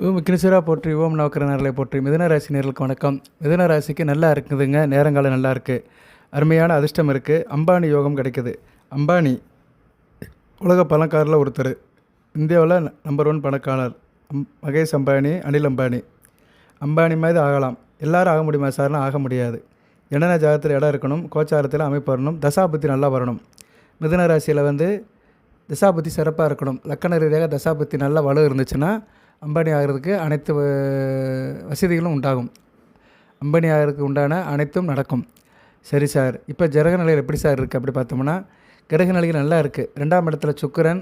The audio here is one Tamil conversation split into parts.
ஓம் விக்னேஸ்வரா போற்றி, ஓம் நவக்கிரகங்களை போற்றி. மிதுன ராசி நேர்களுக்கு வணக்கம். மிதுன ராசிக்கு நல்லா இருக்குதுங்க, நேரங்காலம் நல்லா இருக்குது, அருமையான அதிர்ஷ்டம் இருக்குது, அம்பானி யோகம் கிடைக்குது. அம்பானி உலக பணக்காரில் ஒருத்தர், இந்தியாவில் நம்பர் 1 பணக்காரர். மகேஷ் அம்பானி, அனில் அம்பானி. அம்பானி மாதிரி ஆகலாம், எல்லோரும் ஆக முடியுமா சார்னா ஆக முடியாது. ஜனன ஜாதகத்தில் இடம் இருக்கணும், கோச்சாரத்தில் அமைப்பு வரணும், தசாபுத்தி நல்லா வரணும். மிதுன ராசியில் தசாபுத்தி சிறப்பாக இருக்கணும். லக்கண ரீதியாக தசாபுத்தி நல்லா வலு இருந்துச்சுன்னா அம்பானி ஆகிறதுக்கு அனைத்து வசதிகளும் உண்டாகும். அம்பானி ஆகிறதுக்கு உண்டான அனைத்தும் நடக்கும். சரி சார், இப்போ கிரக நிலையில் எப்படி சார் இருக்குது அப்படி பார்த்தோம்னா, கிரக நிலையில் நல்லா இருக்குது. 2ஆம் இடத்துல சுக்கிரன்,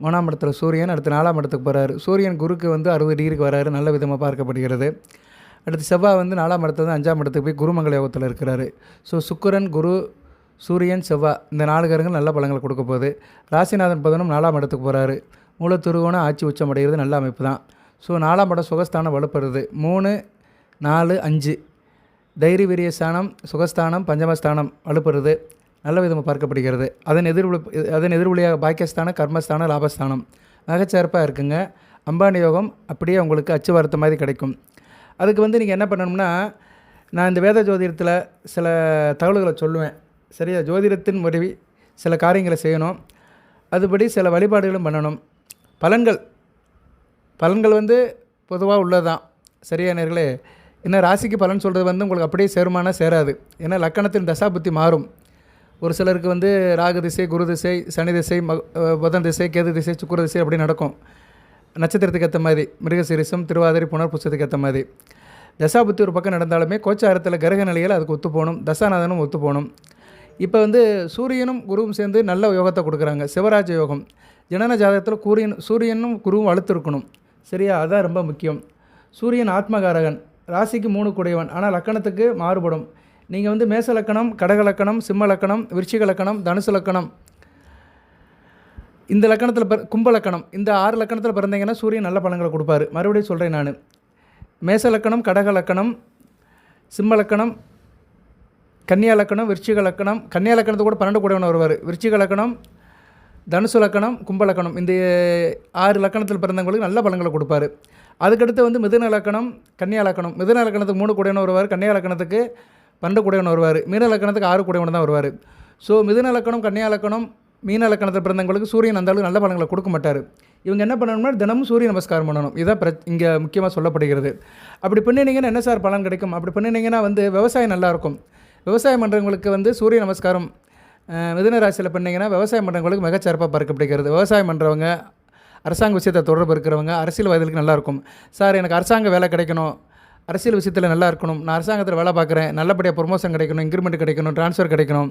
3ஆம் இடத்துல சூரியன், அடுத்து 4ஆம் இடத்துக்கு போகிறாரு. சூரியன் குருக்கு 60 டிகிரிக்கு வராரு, நல்ல விதமாக பார்க்கப்படுகிறது. அடுத்து செவ்வாய் 4ஆம் இடத்துல 5ஆம் இடத்துக்கு போய் குருமங்கல யோகத்தில் இருக்கிறாரு. ஸோ சுக்கிரன், குரு, சூரியன், செவ்வாய் இந்த 4 கிரகங்கள் நல்ல பலங்களை கொடுக்க போகுது. ராசிநாதன் 4ஆம் இடத்துக்கு போகிறாரு. மூலத்துருவோன ஆட்சி உச்சம் அடைகிறது நல்ல அமைப்பு தான். ஸோ 4ஆம் இடம் சுகஸ்தானம் வலுப்படுறது. 3, 4, 5 தைரிய வீரிய ஸ்தானம், சுகஸ்தானம், பஞ்சமஸ்தானம் வலுப்படுறது நல்ல விதமாக பார்க்கப்படுகிறது. அதன் எதிர்வொலியாக பாக்கியஸ்தானம், கர்மஸ்தானம், லாபஸ்தானம் மிகச்சிறப்பாக இருக்குங்க. அம்பானி யோகம் அப்படியே உங்களுக்கு அச்சு வார்த்தை மாதிரி கிடைக்கும். அதுக்கு நீங்கள் என்ன பண்ணணும்னா, நான் இந்த வேத ஜோதிடத்தில் சில தகவல்களை சொல்லுவேன். சரியா? ஜோதிடத்தின் உதவி சில காரியங்களை செய்யணும், அதுபடி சில வழிபாடுகளும் பண்ணணும். பலன்கள் பொதுவாக உள்ளதான். சரியா நேர்களே? என்ன ராசிக்கு பலன் சொல்கிறது உங்களுக்கு அப்படியே சேருமானா சேராது. ஏன்னா லக்கணத்தின் தசாபுத்தி மாறும். ஒரு சிலருக்கு ராகு திசை, குரு திசை, சனி திசை, புதன் திசை, கேது திசை, சுக்கிர திசை அப்படி நடக்கும். நட்சத்திரத்துக்கு ஏற்ற மாதிரி, மிருகசீரிசம், திருவாதிரை, புனர்பூசத்துக்கு ஏற்ற மாதிரி தசாபுத்தி ஒரு பக்கம் நடந்தாலுமே கோச்சாரத்தில் கிரக நிலையில் அதுக்கு ஒத்து போகணும், தசாநாதனும் ஒத்து போகணும். இப்போ சூரியனும் குருவும் சேர்ந்து நல்ல யோகத்தை கொடுக்குறாங்க, சிவராஜ யோகம். ஜனன ஜாதகத்தில் சூரியனும் குருவும் வலுத்திருக்கணும். சரியா? அதுதான் ரொம்ப முக்கியம். சூரியன் ஆத்மகாரகன், ராசிக்கு 3 கூடையவன், ஆனால் லக்கணத்துக்கு மாறுபடும். நீங்கள் மேச லக்கணம், கடக லக்கணம், சிம்ம லக்கணம், விருச்சிக லக்கணம், தனுசு லக்கணம், இந்த லக்கணத்தில் கும்ப லக்கணம், இந்த 6 லக்கணத்தில் பிறந்தீங்கன்னா சூரியன் நல்ல பலன்களை கொடுப்பாரு. மறுபடியும் சொல்கிறேன் நான், மேச லக்கணம், கடக லக்கணம், சிம்ம லக்கணம், கன்னியா லக்கணம், விருச்சிக லக்கணம், கன்னியா லக்கணத்தை கூட 12 கூடையவன் வருவார். விருச்சிக லக்கணம், தனுசு லக்கணம், கும்ப லக்கணம், இந்த 6 லக்கணத்தில் பிறந்தவங்களுக்கு நல்ல பலன்களை கொடுப்பார். அதுக்கடுத்து மிதுன லக்கணம், கன்னியா லக்கணம், மிதுன லக்கணத்துக்கு 3 கூடையவன் வருவார், கன்னியா லக்கணத்துக்கு 12 கூடையவன் வருவார், மீன லக்கணத்துக்கு 6 கூடையவன் தான் வருவார். ஸோ மிதுன லக்கணம், கன்னியா லக்கணம், மீன லக்கணத்தில் பிறந்தவங்களுக்கு சூரியன் அந்த அளவுக்கு நல்ல பலன்களை கொடுக்க மாட்டார். இவங்க என்ன பண்ணணும்னா தினமும் சூரிய நமஸ்காரம் பண்ணணும். இதுதான் இங்கே முக்கியமாக சொல்லப்படுகிறது. அப்படி பண்ணினீங்கன்னா என்ன சார் பலன் கிடைக்கும்? அப்படி பண்ணினீங்கன்னா விவசாயம் நல்லாயிருக்கும். விவசாயம் பண்ணுறவங்களுக்கு சூரிய நமஸ்காரம் மிதுன ராசியில் பண்ணிங்கன்னா விவசாயம் பண்ணுறவங்களுக்கு மிகச்சிறப்பாக பார்க்கப்படுகிறது. விவசாயம் பண்ணுறவங்க, அரசாங்க விஷயத்தை தொடர்பு இருக்கிறவங்க, அரசியல்வாதிகளுக்கு நல்லாயிருக்கும். சார் எனக்கு அரசாங்க வேலை கிடைக்கணும், அரசியல் விஷயத்தில் நல்லா இருக்கணும், நான் அரசாங்கத்தில் வேலை பார்க்குறேன், நல்லபடியாக ப்ரொமோஷன் கிடைக்கணும், இன்க்ரிமெண்ட் கிடைக்கணும், ட்ரான்ஸ்ஃபர் கிடைக்கணும்,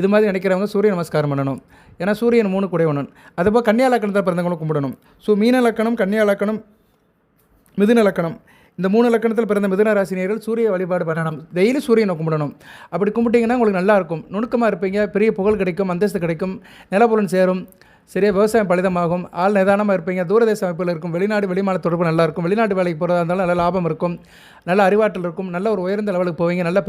இது மாதிரி நினைக்கிறவங்க சூரிய நமஸ்காரம் பண்ணணும். ஏன்னா சூரியன் 3 கூடையவன். அதுபோல் கன்னியா லக்கணத்தில் பிறந்தவங்களும் கும்பிடணும். ஸோ மீன லக்கணம், கன்னியா லக்கணம், மிதுன லக்கணம், இந்த 3 லக்கணத்தில் பிறந்த மிதுன ராசினியர்கள் சூரிய வழிபாடு பண்ணணும். டெய்லி சூரியனை கும்பிடணும். அப்படி கும்பிட்டிங்கன்னா உங்களுக்கு நல்லாயிருக்கும், நுணுக்கமாக இருப்பீங்க, பெரிய புகழ் கிடைக்கும், அந்தஸ்து கிடைக்கும், நிலப்புலன் சேரும். சரியாக விவசாயம் பலிதமாகும், ஆள் நிதானமாக இருப்பீங்க, தூரதேச அமைப்பில் இருக்கும், வெளிநாடு வெளிமாநில தொடர்பு நல்லாயிருக்கும், வெளிநாட்டு வேலைக்கு போகிறதா இருந்தாலும் நல்ல லாபம் இருக்கும், நல்ல அறிவாற்றல் இருக்கும், நல்ல ஒரு உயர்ந்த லெவலுக்கு போவீங்க, நல்ல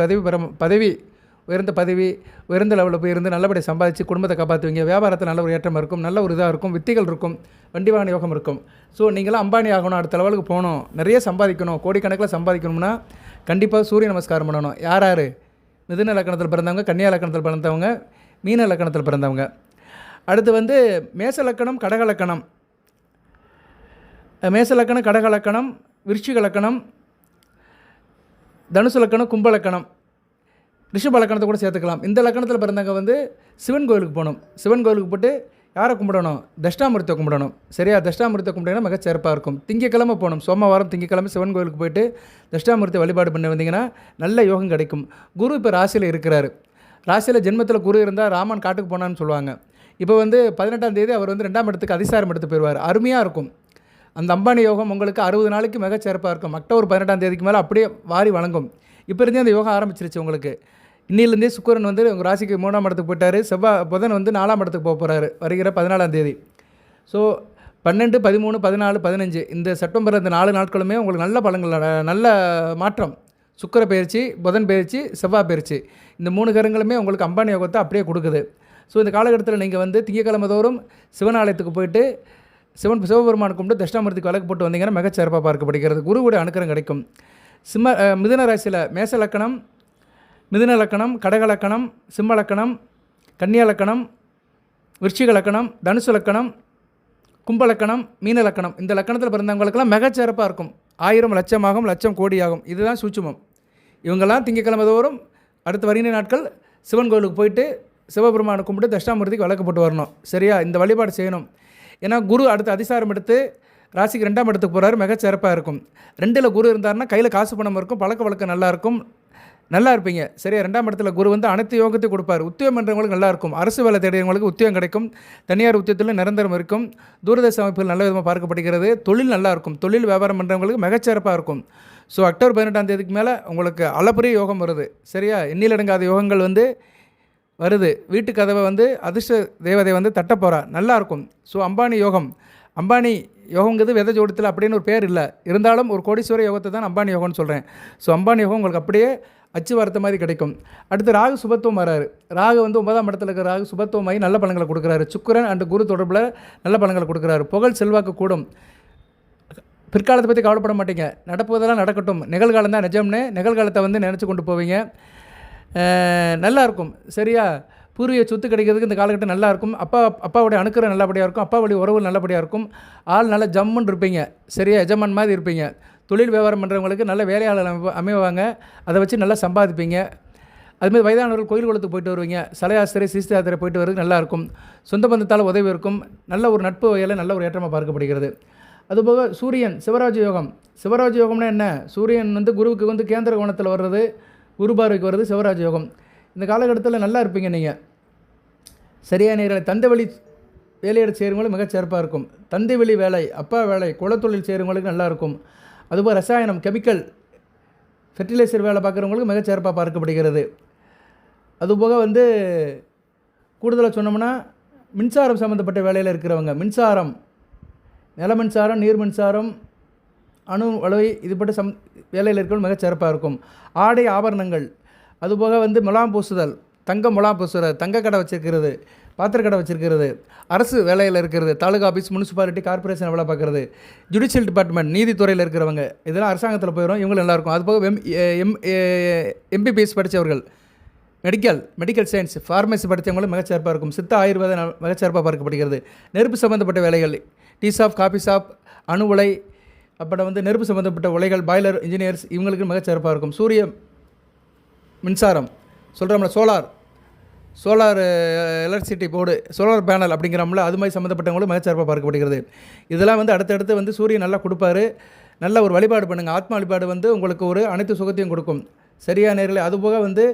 உயர்ந்த பதவி, உயர்ந்த லெவலில் போய் இருந்து நல்லபடியாக சம்பாதிச்சு குடும்பத்தை காப்பாற்றுவீங்க. வியாபாரத்தில் நல்ல ஒரு ஏற்றம் இருக்கும், நல்ல ஒரு இதாக இருக்கும், வித்திகள் இருக்கும், வண்டி வாகன யோகம் இருக்கும். ஸோ நீங்களாம் அம்பானி ஆகணும், அடுத்த லெவலுக்கு போகணும், நிறைய சம்பாதிக்கணும், கோடிக்கணக்கில் சம்பாதிக்கணும்னா கண்டிப்பாக சூரிய நமஸ்காரம் பண்ணணும். யார்? மிதுன லக்கணத்தில் பிறந்தவங்க, கன்னியா லக்கணத்தில் பிறந்தவங்க, மீன லக்கணத்தில் பிறந்தவங்க. அடுத்து மேச லக்கணம், கடக லக்கணம், மேச லக்கணம், கடக லக்கணம், விருச்சிக லக்கணம், தனுசு லக்கணம், கும்ப லக்கணம், ரிஷப லக்கணத்தை கூட சேர்த்துக்கலாம். இந்த லக்கணத்தில் பிறந்தவங்க சிவன் கோயிலுக்கு போகணும். சிவன் கோயிலுக்கு போட்டு யாரை கும்பிடணும்? தஷ்டாமூர்த்தியை கும்பிடணும். சரியா? தஷ்டாமூர்த்தியை கும்பிட்டீங்கன்னா மிக சிறப்பாக இருக்கும். திங்கக்கிழமை போகணும், சோமவாரம் திங்கக்கிழமை சிவன் கோயிலுக்கு போயிட்டு தஷ்டாமூர்த்தி வழிபாடு பண்ணி வந்தீங்கன்னா நல்ல யோகம் கிடைக்கும். குரு இப்போ ராசியில் இருக்கிறார். ராசியில் ஜென்மத்தில் குரு இருந்தால் ராமன் காட்டுக்கு போனான்னு சொல்லுவாங்க. இப்போ 18ஆம் தேதி அவர் 2ஆம் இடத்துக்கு அதிசாரம் எடுத்து போயிடுவார். அருமையாக இருக்கும். அந்த அம்பானி யோகம் உங்களுக்கு 60 நாளைக்கு மிக சிறப்பாக இருக்கும். அக்டோபர் 18ஆம் தேதிக்கு மேலே அப்படியே வாரி வழங்கும். இப்போ இருந்தே அந்த யோகம் ஆரம்பிச்சிருச்சு உங்களுக்கு. இன்னிலேருந்தே சுக்கிரன் உங்கள் ராசிக்கு 3ஆம் இடத்துக்கு போயிட்டார். புதன் 4ஆம் இடத்துக்கு போக போகிறாரு வருகிற 14ஆம் தேதி. ஸோ 12, 13, 14, 15 இந்த செப்டம்பர் இந்த 4 நாட்களுமே உங்களுக்கு நல்ல பலன்கள், நல்ல மாற்றம். சுக்கிர பயிற்சி, புதன் பயிற்சி, செவ்வாய் பயிற்சி, இந்த 3 கிரகங்களுமே உங்களுக்கு அம்பானி யோகத்தை அப்படியே கொடுக்குது. ஸோ இந்த காலகட்டத்தில் நீங்கள் திங்கக்கிழமை தோறும் சிவன் ஆலயத்துக்கு போயிட்டு சிவபெருமான் கும்பிட்டு தட்சிணாமூர்த்திக்கு விளக்கு போட்டு வந்தீங்கன்னா மிகச்சிறப்பாக பார்க்கப்படுகிறது. குருவுடைய அனுக்கிரகம் கிடைக்கும். மிதுன ராசியில் மேச லக்கணம், மிதுன லக்கணம், கடக லக்கணம், சிம்ம லக்கணம், கன்னியா லக்கணம், விருச்சிக லக்கணம், தனுசு லக்கணம், கும்ப லக்கணம், மீன லக்கணம், இந்த லக்கணத்தில் பிறந்தவங்களுக்கெல்லாம் மிகச்சிறப்பாக இருக்கும். 1000 லட்சமாகும், லட்சம் கோடியாகும். இதுதான் சூட்சுமம். இவங்கெல்லாம் திங்கக்கிழமை தோறும் அடுத்த வருகிற நாட்கள் சிவன் கோயிலுக்கு போயிட்டு சிவபெருமானை கும்பிட்டு தட்சிணாமூர்த்திக்கு விளக்கு போட்டு வரணும். சரியா? இந்த வழிபாடு செய்யணும். ஏன்னா குரு அடுத்து அதிசாரம் எடுத்து ராசிக்கு 2ஆம் இடத்துக்கு போகிறாரு. மிகச்சிறப்பாக இருக்கும். 2ல் குரு இருந்தாருன்னா கையில் காசு பணம் இருக்கும், பழக்க வழக்கம் நல்லாயிருக்கும், நல்லா இருப்பீங்க. சரியா? 2ஆம் இடத்துல குரு வந்து அனைத்து யோகத்தையும் கொடுப்பார். உத்தியோகம் பண்ணுறவங்களுக்கு நல்லாயிருக்கும். அரசு வேலை தேடியவங்களுக்கு உத்தியோகம் கிடைக்கும். தனியார் உத்தியோகத்தில் நிரந்தரம் இருக்கும். தூரதர்ஷ அமைப்புகள் நல்ல விதமாக பார்க்கப்படுகிறது. தொழில் நல்லாயிருக்கும். தொழில் வியாபாரம் பண்ணுறவங்களுக்கு மிகச்சிறப்பாக இருக்கும். ஸோ அக்டோபர் 18ஆம் தேதிக்கு மேலே உங்களுக்கு அளப்பரிய யோகம் வருது. சரியா? எண்ணிலடங்காத யோகங்கள் வந்து வருது. வீட்டு கதவை வந்து அதிர்ஷ்ட தேவதை வந்து தட்ட போகிறா. நல்லாயிருக்கும். ஸோ அம்பானி யோகம், அம்பானி யோகங்கிறது வேத ஜோடித்தில் அப்படின்னு ஒரு பேர் இல்லை, இருந்தாலும் ஒரு கோடீஸ்வர யோகத்தை தான் அம்பானி யோகம்னு சொல்கிறேன். ஸோ அம்பானி யோகம் உங்களுக்கு அப்படியே அச்சு வார்த்தை மாதிரி கிடைக்கும். அடுத்து ராகு சுபத்துவம் வராரு. ராகு வந்து 9ஆம் இடத்துல இருக்கிற ராகு சுபத்துவமாகி நல்ல பலன்களை கொடுக்குறாரு. சுக்கிரன் அண்டு குரு தொடர்பில் நல்ல பலன்களை கொடுக்குறாரு. புகழ் செல்வாக்கு கூடும். பிற்காலத்தை பற்றி கவலைப்பட மாட்டீங்க. நடப்பதெல்லாம் நடக்கட்டும், நிகழ்காலம் தான் நிஜம்னு நிகழ்காலத்தை வந்து நினச்சி கொண்டு போவீங்க. நல்லாயிருக்கும். சரியா? பூர்வீக சொத்து கிடைக்கிறதுக்கு இந்த காலகட்டம் நல்லாயிருக்கும். அப்பாவுடைய அணுக்கிற நல்லபடியாக இருக்கும். அப்பா வழி உறவு நல்லபடியாக இருக்கும். ஆள் நல்லா ஜம்முன்னு இருப்பீங்க. சரியா? எஜமான் மாதிரி இருப்பீங்க. தொழில் வியாபாரம் பண்ணுறவங்களுக்கு நல்ல வேலையாளர் அமைவாங்க. அதை வச்சு நல்லா சம்பாதிப்பீங்க. அதுமாதிரி வயதானவர்கள் கோயில் குளத்துக்கு போயிட்டு வருவீங்க. சலையாசிரியர் சீஸ்தி யாத்திரை போயிட்டு வரது நல்லாயிருக்கும். சொந்த பந்தத்தால் உதவி இருக்கும். நல்ல ஒரு நட்பு வகையில் நல்ல ஒரு ஏற்றமாக பார்க்கப்படுகிறது. அதுபோக சூரியன் சிவராஜ யோகம். சிவராஜ யோகம்னா என்ன? சூரியன் வந்து குருவுக்கு வந்து கேந்திர கோணத்தில் வர்றது, குரு பார்வைக்கு வர்றது சிவராஜ யோகம். இந்த காலகட்டத்தில் நல்லா இருப்பீங்க நீங்கள். சரியான நேரில் தந்தை வழி வேலையிட செய்கிறவங்களுக்கு மிகச்சிறப்பாக இருக்கும். தந்தை வழி வேலை, அப்பா வேலை, குலத்தொழில் செய்கிறவங்களுக்கு நல்லாயிருக்கும். அதுபோல் ரசாயனம், கெமிக்கல், ஃபெர்டிலைசர் வேலை பார்க்குறவங்களுக்கு மிகச்சிறப்பாக பார்க்கப்படுகிறது. அதுபோக வந்து கூடுதலாக சொன்னோம்னா மின்சாரம் சம்மந்தப்பட்ட வேலையில் இருக்கிறவங்க, மின்சாரம், நில மின்சாரம், நீர் மின்சாரம், அணு வலுவை இதுபட்ட வேலையில் இருக்கிறவங்க மிகச்சிறப்பாக இருக்கும். ஆடை ஆபரணங்கள், அதுபோக வந்து முலாம் பூசுதல், தங்கம் முலாம் பூசுதல், தங்க கடை வச்சுருக்கிறது, பாத்திர கடை வச்சுருக்கிறது, அரசு வேலையில் இருக்கிறது, தாலுகா ஆஃபீஸ், முனிசிபாலிட்டி, கார்பரேஷன் வேலை பார்க்குறது, ஜுடிஷியல் டிபார்ட்மெண்ட், நீதித்துறையில் இருக்கிறவங்க, இதெல்லாம் அரசாங்கத்தில் போயிடும். இவங்களும் நல்லாயிருக்கும். அதுபோக எம்பிபிஎஸ் படித்தவர்கள், மெடிக்கல் சயின்ஸ், ஃபார்மசி படித்தவங்களும் மிகச்சிறப்பாக இருக்கும். சித்த ஆயுர்வேத மிகச்சிறப்பாக பார்க்கப்படுகிறது. நெருப்பு சம்மந்தப்பட்ட வேலைகள், டீ ஷாப், காஃபி ஷாப், அணு உலை, அப்புறம் வந்து நெருப்பு சம்மந்தப்பட்ட உலைகள், பாய்லர் இன்ஜினியர்ஸ், இவங்களுக்கு மிகச்சிறப்பாக இருக்கும். சூரிய மின்சாரம் சொல்கிறோம்ல, solar electricity board, solar panel அப்படிங்கிறோம்ல, அது மாதிரி சம்மந்தப்பட்டவங்களும் மிகச்சிறப்பாக பார்க்கப்படுகிறது. இதெல்லாம் வந்து அடுத்தடுத்து வந்து சூரியன் நல்லா கொடுப்பாரு. நல்ல ஒரு வழிபாடு பண்ணுங்கள். ஆத்மா வழிபாடு வந்து உங்களுக்கு ஒரு அனைத்து சுகத்தையும் கொடுக்கும். சரியான நேரில். அதுபோக வந்து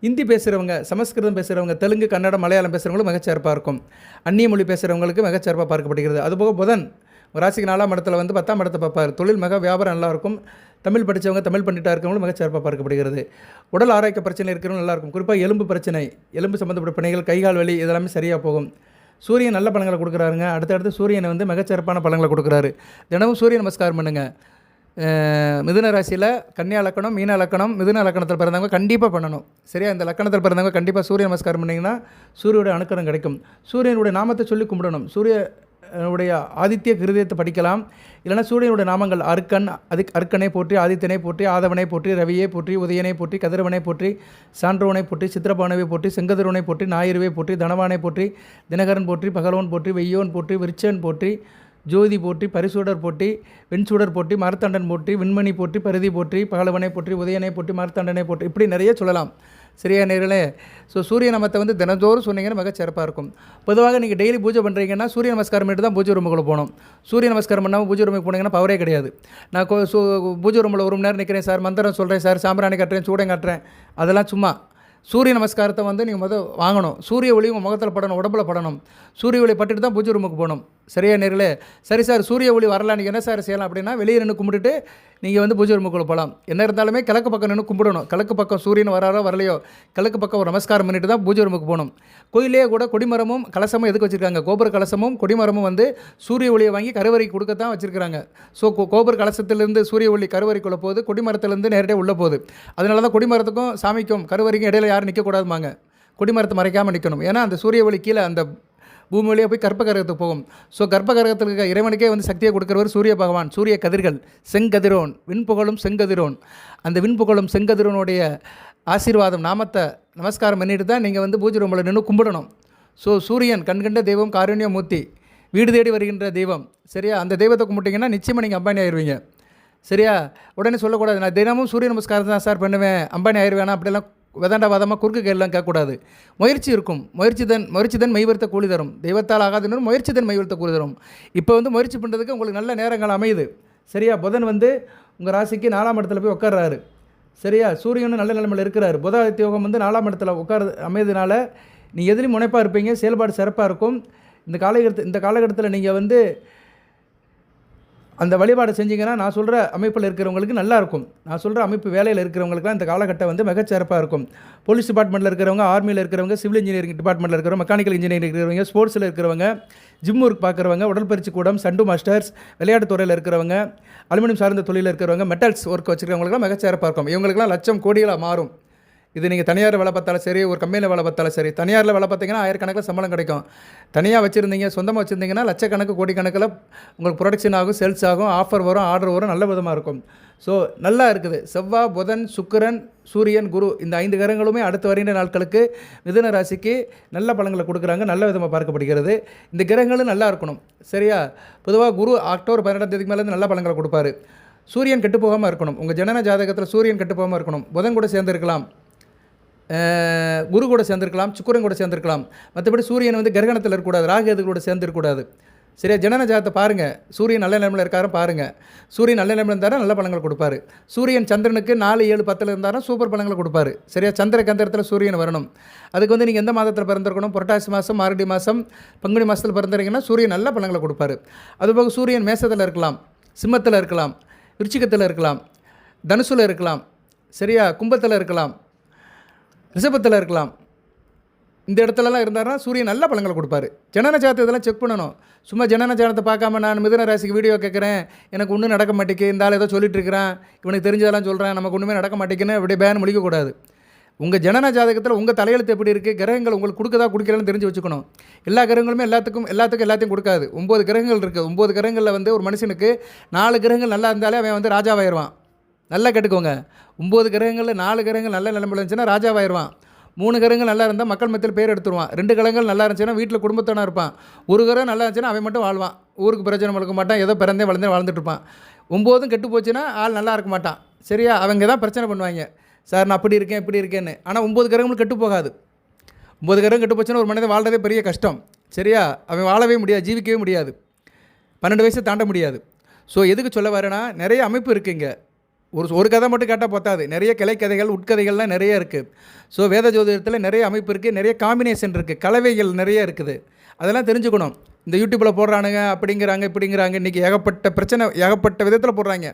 ஹிந்தி பேசுகிறவங்க, சமஸ்கிருதம் பேசுகிறவங்க, தெலுங்கு, கன்னடம், மலையாளம் பேசுகிறவங்களும் மிகச்சிறப்பாக இருக்கும். அந்நிய மொழி பேசுகிறவங்களுக்கு மிகச்சிறப்பாக பார்க்கப்படுகிறது. அதுபோக புதன் ராசிக்கு 4ஆம் இடத்துல வந்து 10ஆம் இடத்தை பார்ப்பார். தொழில் வியாபாரம் நல்லாயிருக்கும். தமிழ் படித்தவங்க, தமிழ் பண்ணிட்டா இருக்கிறவங்களும் மிகச்சிறப்பாக பார்க்கப்படுகிறது. உடல் ஆரோக்கிய பிரச்சனை இருக்கிறவங்க நல்லாயிருக்கும். குறிப்பாக எலும்பு பிரச்சனை, எலும்பு சம்மந்தப்பட்ட பணிகள், கைகால் வலி, இதெல்லாமே சரியாக போகும். சூரியன் நல்ல பலன்களை கொடுக்குறாருங்க. அடுத்தடுத்து சூரியனை வந்து மிகச்சிறப்பான பலன்களை கொடுக்குறாரு. தினமும் சூரிய நமஸ்காரம் பண்ணுங்கள். மிதுன ராசியில் கன்னியா லக்கணம், மீன லக்கணம், மிதுன லக்கணத்தில் பிறந்தவங்க கண்டிப்பாக பண்ணணும். சரியா? இந்த லக்கணத்தில் பிறந்தவங்க கண்டிப்பாக சூரிய நமஸ்காரம் பண்ணிங்கன்னா சூரியனுடைய அனுக்கிரகம் கிடைக்கும். சூரியனுடைய நாமத்தை சொல்லி கும்பிடணும். சூரியனுடைய ஆதித்ய கிருதயத்தை படிக்கலாம். இல்லைனா சூரியனுடைய நாமங்கள் அர்க்கனை போற்றி, ஆதித்யனை போற்றி, ஆதவனை போற்றி, ரவியை போற்றி, உதயனை போற்றி, கதிரவனை போற்றி, சான்றோனை போற்றி, சித்திரபானவை போற்றி, செங்கதிரவனை போற்றி, ஞாயிறுவை போற்றி, தனவானை போற்றி, தினகரன் போற்றி, பகலவன் போற்றி, வெய்யோன் போற்றி, விருச்சன் போற்றி, ஜோதி போற்றி, பரிசூடர் போற்றி, வெண்சூடர் போற்றி, மார்த்தாண்டன் போற்றி, விண்மணி போற்றி, பரிதி போற்றி, பகலவனை போற்றி, உதயனை போற்றி, மார்த்தாண்டனை போற்றி, இப்படி நிறைய சொல்லலாம். சரியா நேர்களே? ஸோ சூரிய நமத்தை வந்து தினந்தோறும் சொன்னீங்கன்னா மிகச்சிறப்பாக இருக்கும். பொதுவாக நீங்கள் டெய்லி பூஜை பண்ணுறீங்கன்னா சூரிய நமஸ்காரம் பண்ணிட்டு தான் பூஜை ரூமுக்குள்ளே போகணும். சூரிய நமஸ்காரம் பண்ணாமல் பூஜை ரூமுக்கு போனீங்கன்னா பவரே கிடையாது. நான் பூஜை ரூமில் 1 மணி நேரம் நிற்கிறேன் சார், மந்திரம் சொல்கிறேன் சார், சாம்பிராணி கட்டுறேன், சூடம் கட்டுறேன், அதெல்லாம் சும்மா. சூரிய நமஸ்காரத்தை வந்து நீங்கள் வாங்கணும். சூரிய ஒளி உங்கள் முகத்தில் படணும், உடம்புல படணும். சூரிய ஒளி பட்டுட்டு தான் பூஜை ரூமுக்கு போகணும். சரியா நேர்களே? சரி சார், சூரிய ஒளி வரலாம், நீங்கள் என்ன சார் செய்யலாம் அப்படின்னா, வெளியே நின்று கும்பிட்டுட்டு நீங்கள் வந்து பூஜை ரூமுக்குள்ளே போகலாம். என்ன இருந்தாலுமே கிழக்கு பக்கம் நின்று கும்பிடணும். கிழக்கு பக்கம் சூரியன் வராரோ வரலையோ, கிழக்கு பக்கம் ஒரு நமஸ்காரம் பண்ணிட்டு தான் பூஜை ரூமுக்கு போகணும். கோயிலே கூட கொடிமரமும் கலசமும் எதுக்கு வச்சுருக்காங்க? கோபுர கலசமும் கொடிமரமும் வந்து சூரிய ஒளியை வாங்கி கருவறைக்கு கொடுக்கத்தான் வச்சுருக்காங்க. ஸோ கோபுர கலசத்திலேருந்து சூரிய ஒளி கருவறைக்குள்ளே போகுது, கொடிமரத்துலேருந்து நேரடியாக உள்ளே போகுது. அதனால தான் கொடிமரத்துக்கும் சாமிக்கும் கருவறைக்கும் இடையில யாரும் நிற்கக்கூடாதுமாங்க. கொடிமரத்தை மறைக்காமல் நிற்கணும். ஏன்னா அந்த சூரிய ஒளி கீழே அந்த பூமி வழியாக போய் கர்ப்ப கிரகத்துக்கு போகும். ஸோ கர்ப்ப கிரகத்தில் இருக்க இறைவனுக்கே வந்து சக்தியை கொடுக்குறவர் சூரிய பகவான். சூரிய கதிர்கள், செங்கதிரோன், விண்புகழும் செங்கதிரோன். அந்த விண்புகழும் செங்கதிரோனுடைய ஆசீர்வாதம் நாமத்தை நமஸ்காரம் பண்ணிட்டு தான் நீங்கள் வந்து பூஜை ரூமில் நின்று கும்பிடணும். ஸோ சூரியன் கண்கண்ட தெய்வம், காருண்ய மூர்த்தி, வீடு தேடி வருகின்ற தெய்வம். சரியா? அந்த தெய்வத்தை கும்பிட்டிங்கன்னா நிச்சயமாக நீங்கள் அம்பானி ஆயிடுவீங்க. சரியா? உடனே சொல்லக்கூடாது நான் தினமும் சூரிய நமஸ்காரம் தான் சார் பண்ணுவேன், அம்பானி ஆயிடுவேனா அப்படிலாம் வேதாண்டவாதமாக குறுக்கு கேள்லாம் கேட்கக்கூடாது. முயற்சி இருக்கும். முயற்சி தன் மெய்வருத்த கூலி தரும். தெய்வத்தால் ஆகாதுன்னு முயற்சி தன் மெய்வருத்த கூலி தரும். இப்போ வந்து முயற்சி பண்ணுறதுக்கு உங்களுக்கு நல்ல நேரங்கள் அமையுது. சரியா? புதன் வந்து உங்கள் ராசிக்கு 4ஆம் இடத்துல போய் உட்கார்றாரு. சரியா? சூரியனும் நல்ல நிலைமையில் இருக்கிறார். புதாதித்ய யோகம் வந்து 4ஆம் இடத்துல அமையதுனால நீங்கள் எதுலேயும் முனைப்பாக இருப்பீங்க, செயல்பாடு சிறப்பாக இருக்கும். இந்த காலகட்டத்தில் நீங்கள் வந்து அந்த வழிபாடு செஞ்சிங்கன்னா நான் சொல்கிற அமைப்பில் இருக்கிறவங்களுக்கு நல்லாயிருக்கும். நான் சொல்கிற அமைப்பு வேலையில் இருக்கிறவங்களுக்குலாம் இந்த காலகட்டம் வந்து மிகச்சிறப்பாக இருக்கும். போலீஸ் டிபார்ட்மெண்ட்டில் இருக்கிறவங்க, ஆர்மியில் இருக்கிறவங்க, சிவில் இன்ஜினியரிங் டிபார்ட்மெண்ட்டில் இருக்கிறவங்க, மெக்கானிக்கல் இன்ஜினியரிங் இருக்கிறவங்க, ஸ்போர்ட்ஸில் இருக்கிறவங்க, ஜிம் ஒர்க் பார்க்குறவங்க, உடற்பயிற்சி கூடம், சண்டு மாஸ்டர்ஸ், விளையாட்டு துறையில் இருக்கிறவங்க, அலுமினியம் சார்ந்த தொழிலில் இருக்கிறவங்க, மெட்டல்ஸ் ஒர்க் வச்சுருக்கிறவங்களுக்குலாம் மிகச்சிறப்பாக இருக்கும். இவங்களுக்குலாம் லட்சம் கோடிகளாக மாறும். இது நீங்கள் தனியார் வேலை பார்த்தாலும் சரி, ஒரு கம்பெனியில் வேலை பார்த்தாலும் சரி. தனியாரில் வேலை பார்த்தீங்கன்னா 1000கணக்கில் சம்பளம் கிடைக்கும். தனியாக வச்சுருந்தீங்க, சொந்தமாக வச்சுருந்தீங்கன்னா லட்சக்கணக்கு கோடிக்கணக்கில் உங்களுக்கு ப்ரொடக்ஷன் ஆகும், சேல்ஸ் ஆகும், ஆஃபர் வரும், ஆர்டர் வரும், நல்ல விதமாக இருக்கும். ஸோ நல்லா இருக்குது. செவ்வாய், புதன், சுக்கிரன், சூரியன், குரு இந்த 5 கிரகங்களுமே அடுத்து வருகின்ற நாட்களுக்கு மிதுன ராசிக்கு நல்ல பலன்களை கொடுக்குறாங்க. நல்ல விதமாக பார்க்கப்படுகிறது. இந்த கிரகங்களும் நல்லா இருக்கணும். சரியா? பொதுவாக குரு அக்டோபர் 12ஆம் தேதிக்கு மேலேருந்து நல்ல பலன்களை கொடுப்பாரு. சூரியன் கெட்டு போகாமல் இருக்கணும். உங்கள் ஜனன ஜாதகத்தில் சூரியன் கெட்டு போகாமல் இருக்கணும். புதன் கூட சேர்ந்துருக்கலாம், குரு கூட சேர்ந்துருக்கலாம், சுக்கிரன் கூட சேர்ந்துருக்கலாம். மற்றபடி சூரியன் வந்து கிரகணத்தில் இருக்கக்கூடாது, ராகு எது கூட சேர்ந்துருக்கக்கூடாது. சரியா? ஜனன ஜாதத்தை பாருங்கள். சூரியன் நல்ல நிலைமையில் இருக்காரும் பாருங்கள். சூரியன் நல்ல நிலைமையில் இருந்தாலும் நல்ல பலன்கள் கொடுப்பாரு. சூரியன் சந்திரனுக்கு 4, 7, 10 இருந்தாலும் சூப்பர் பலன்களை கொடுப்பாரு. சரியா? சந்திர கந்திரத்தில் சூரியன் வரணும். அதுக்கு வந்து நீங்கள் எந்த மாதத்தில் பிறந்திருக்கணும்? புரட்டாசி மாதம், மார்கழி மாதம், பங்குனி மாதத்தில் பிறந்திருக்கீங்கன்னா சூரியன் நல்ல பலன்களை கொடுப்பாரு. அதுபோக சூரியன் மேசத்தில் இருக்கலாம், சிம்மத்தில் இருக்கலாம், விருச்சிகத்தில் இருக்கலாம், தனுசில் இருக்கலாம். சரியா? கும்பத்தில் இருக்கலாம், ரிஷபத்தில் இருக்கலாம். இந்த இடத்துலலாம் இருந்தாருன்னா சூரியன் நல்ல பலன்களை கொடுப்பாரு. ஜனன ஜாதத்தை இதெல்லாம் செக் பண்ணணும். சும்மா ஜனன ஜாதத்தை பார்க்காம நான் மிதுன ராசிக்கு வீடியோ கேட்குறேன், எனக்கு ஒன்றும் நடக்க மாட்டேங்குது, இந்த ஆள் ஏதோ சொல்லிட்டு இருக்கிறான், இவனுக்கு தெரிஞ்சதெல்லாம் சொல்கிறேன், நமக்கு ஒன்றுமே நடக்க மாட்டேங்குன்னு அப்படியே பேன் முடிக்கக்கூடாது. உங்கள் ஜனன ஜாதகத்தில் உங்கள் தலையெழுத்து எப்படி இருக்குது, கிரகங்கள் உங்களுக்கு கொடுக்குதா கொடுக்கலன்னு தெரிஞ்சு வச்சுக்கணும். எல்லா கிரகங்களுமே எல்லாத்தையும் கொடுக்காது. 9 கிரகங்கள் இருக்குது. 9 கிரகங்களில் வந்து ஒரு மனுஷனுக்கு 4 கிரகங்கள் நல்லா இருந்தாலே அவன் வந்து ராஜாவாயிருவான். நல்லா கேட்டுக்கோங்க. 9 கிரகங்களில் 4 கிரகங்கள் நல்ல நிலைமையில் இருந்துச்சுன்னா ராஜாவாயிருவான். 3 கிரகங்கள் நல்லா இருந்தால் மக்கள் மத்தியில் பேர் எடுத்துருவான். 2 கிரகங்கள் நல்லா இருந்துச்சுன்னா வீட்டில் குடும்பத்தோட இருப்பான். ஒரு கிரகம் நல்லா இருந்துச்சுன்னா அவன் மட்டும் வாழ்வான். ஊருக்கு பிரச்சனை வளர்க்க மாட்டான், ஏதோ பிறந்தே வாழ்ந்துட்டு இருப்பான். 9 கெட்டு போச்சுன்னா ஆள் நல்லா இருக்க மாட்டான். சரியா? அவங்க தான் பிரச்சனை பண்ணுவாங்க, சார் நான் அப்படி இருக்கேன் இப்படி இருக்கேன்னு. ஆனால் 9 கிரகங்களும் கெட்டு போகாது. 9 கிரகம் கெட்டு போச்சுன்னா ஒரு மனிதன் வாழ்றதே பெரிய கஷ்டம். சரியா? அவன் வாழவே முடியாது, ஜீவிக்கவே முடியாது, 12 வயசை தாண்ட முடியாது. ஸோ எதுக்கு சொல்ல வரேன்னா, நிறைய அமைப்பு இருக்குங்க. ஒரு கதை மட்டும் கேட்டால் பார்த்தாது, நிறைய கிளைக்கதைகள், உட்கதைகள்லாம் நிறைய இருக்குது. ஸோ வேத ஜோதிடத்தில் நிறைய அமைப்பு இருக்குது, நிறைய காம்பினேஷன் இருக்குது, கலவைகள் நிறைய இருக்குது. அதெல்லாம் தெரிஞ்சுக்கணும். இந்த யூடியூப்பில் போடுறானுங்க, அப்படிங்கிறாங்க இப்படிங்கிறாங்க, இன்றைக்கி ஏகப்பட்ட பிரச்சனை, ஏகப்பட்ட விதத்தில் போடுறாங்க.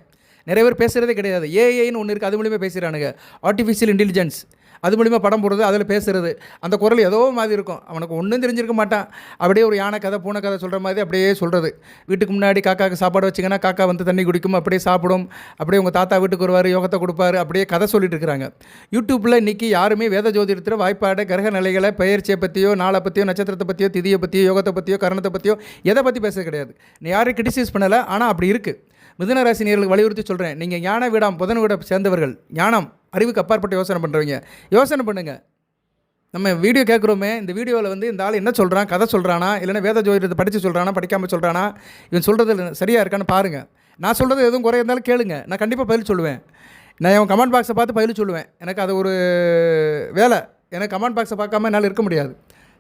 நிறைய பேர் பேசுகிறதே கிடையாது. ஏஐன்னு ஒன்று இருக்குது, அது மூலிமா பேசுகிறானுங்க. ஆர்டிஃபிஷியல் இன்டெலிஜென்ஸ், அது மூலிமா படம் போடுறது, அதில் பேசுகிறது. அந்த குரல் ஏதோ மாதிரி இருக்கும், அவனுக்கு ஒன்றும் தெரிஞ்சிருக்க மாட்டான். அப்படியே ஒரு யானை கதை, பூனை கதை சொல்கிற மாதிரி அப்படியே சொல்கிறது. வீட்டுக்கு முன்னாடி காக்காவுக்கு சாப்பாடு வச்சிங்கன்னா காக்கா வந்து தண்ணி குடிக்கும், அப்படியே சாப்பிடும். அப்படியே உங்கள் தாத்தா வீட்டுக்கு வருவார், யோகத்தை கொடுப்பாரு, அப்படியே கதை சொல்லிட்டு இருக்கிறாங்க. யூடியூப்பில் இன்றைக்கி யாருமே வேத ஜோதிடத்தில் வாய்ப்பாடு, கிரக நிலைகளை, பெயர்ச்சியை பற்றியோ, நாளை பற்றியோ, நட்சத்திரத்தை பற்றியோ, திதியை பற்றியோ, யோகத்தை பற்றியோ, கரணத்தை பற்றியோ எதை பற்றி பேச கிடையாது. நீ யாரையும் கிரிட்டிசைஸ் பண்ணலை, ஆனால் அப்படி இருக்குது. மிதுன ராசி நேயர்களுக்கு வலியுறுத்தி சொல்கிறேன், நீங்கள் ஞான வீடாம் புதன் வீட சேர்ந்தவர்கள், ஞானம் அறிவுக்கு அப்பாற்பட்ட யோசனை பண்ணுறவங்க, யோசனை பண்ணுங்கள். நம்ம வீடியோ கேட்குறோமே, இந்த வீடியோவில் வந்து இந்த ஆள் என்ன சொல்கிறான், கதை சொல்கிறானா, இல்லைன்னா வேத ஜோதிடத்தை படித்து சொல்கிறானா, படிக்காமல் சொல்கிறானா, இவன் சொல்கிறது சரியாக இருக்கான்னு பாருங்கள். நான் சொல்கிறது எதுவும் குறை இருந்தாலும் கேளுங்க, நான் கண்டிப்பாக பதில் சொல்லுவேன். நான் என் கமெண்ட் பாக்ஸை பார்த்து பதில் சொல்லுவேன். எனக்கு அது ஒரு வேலை. எனக்கு கமெண்ட் பாக்ஸை பார்க்காம என்னால் இருக்க முடியாது.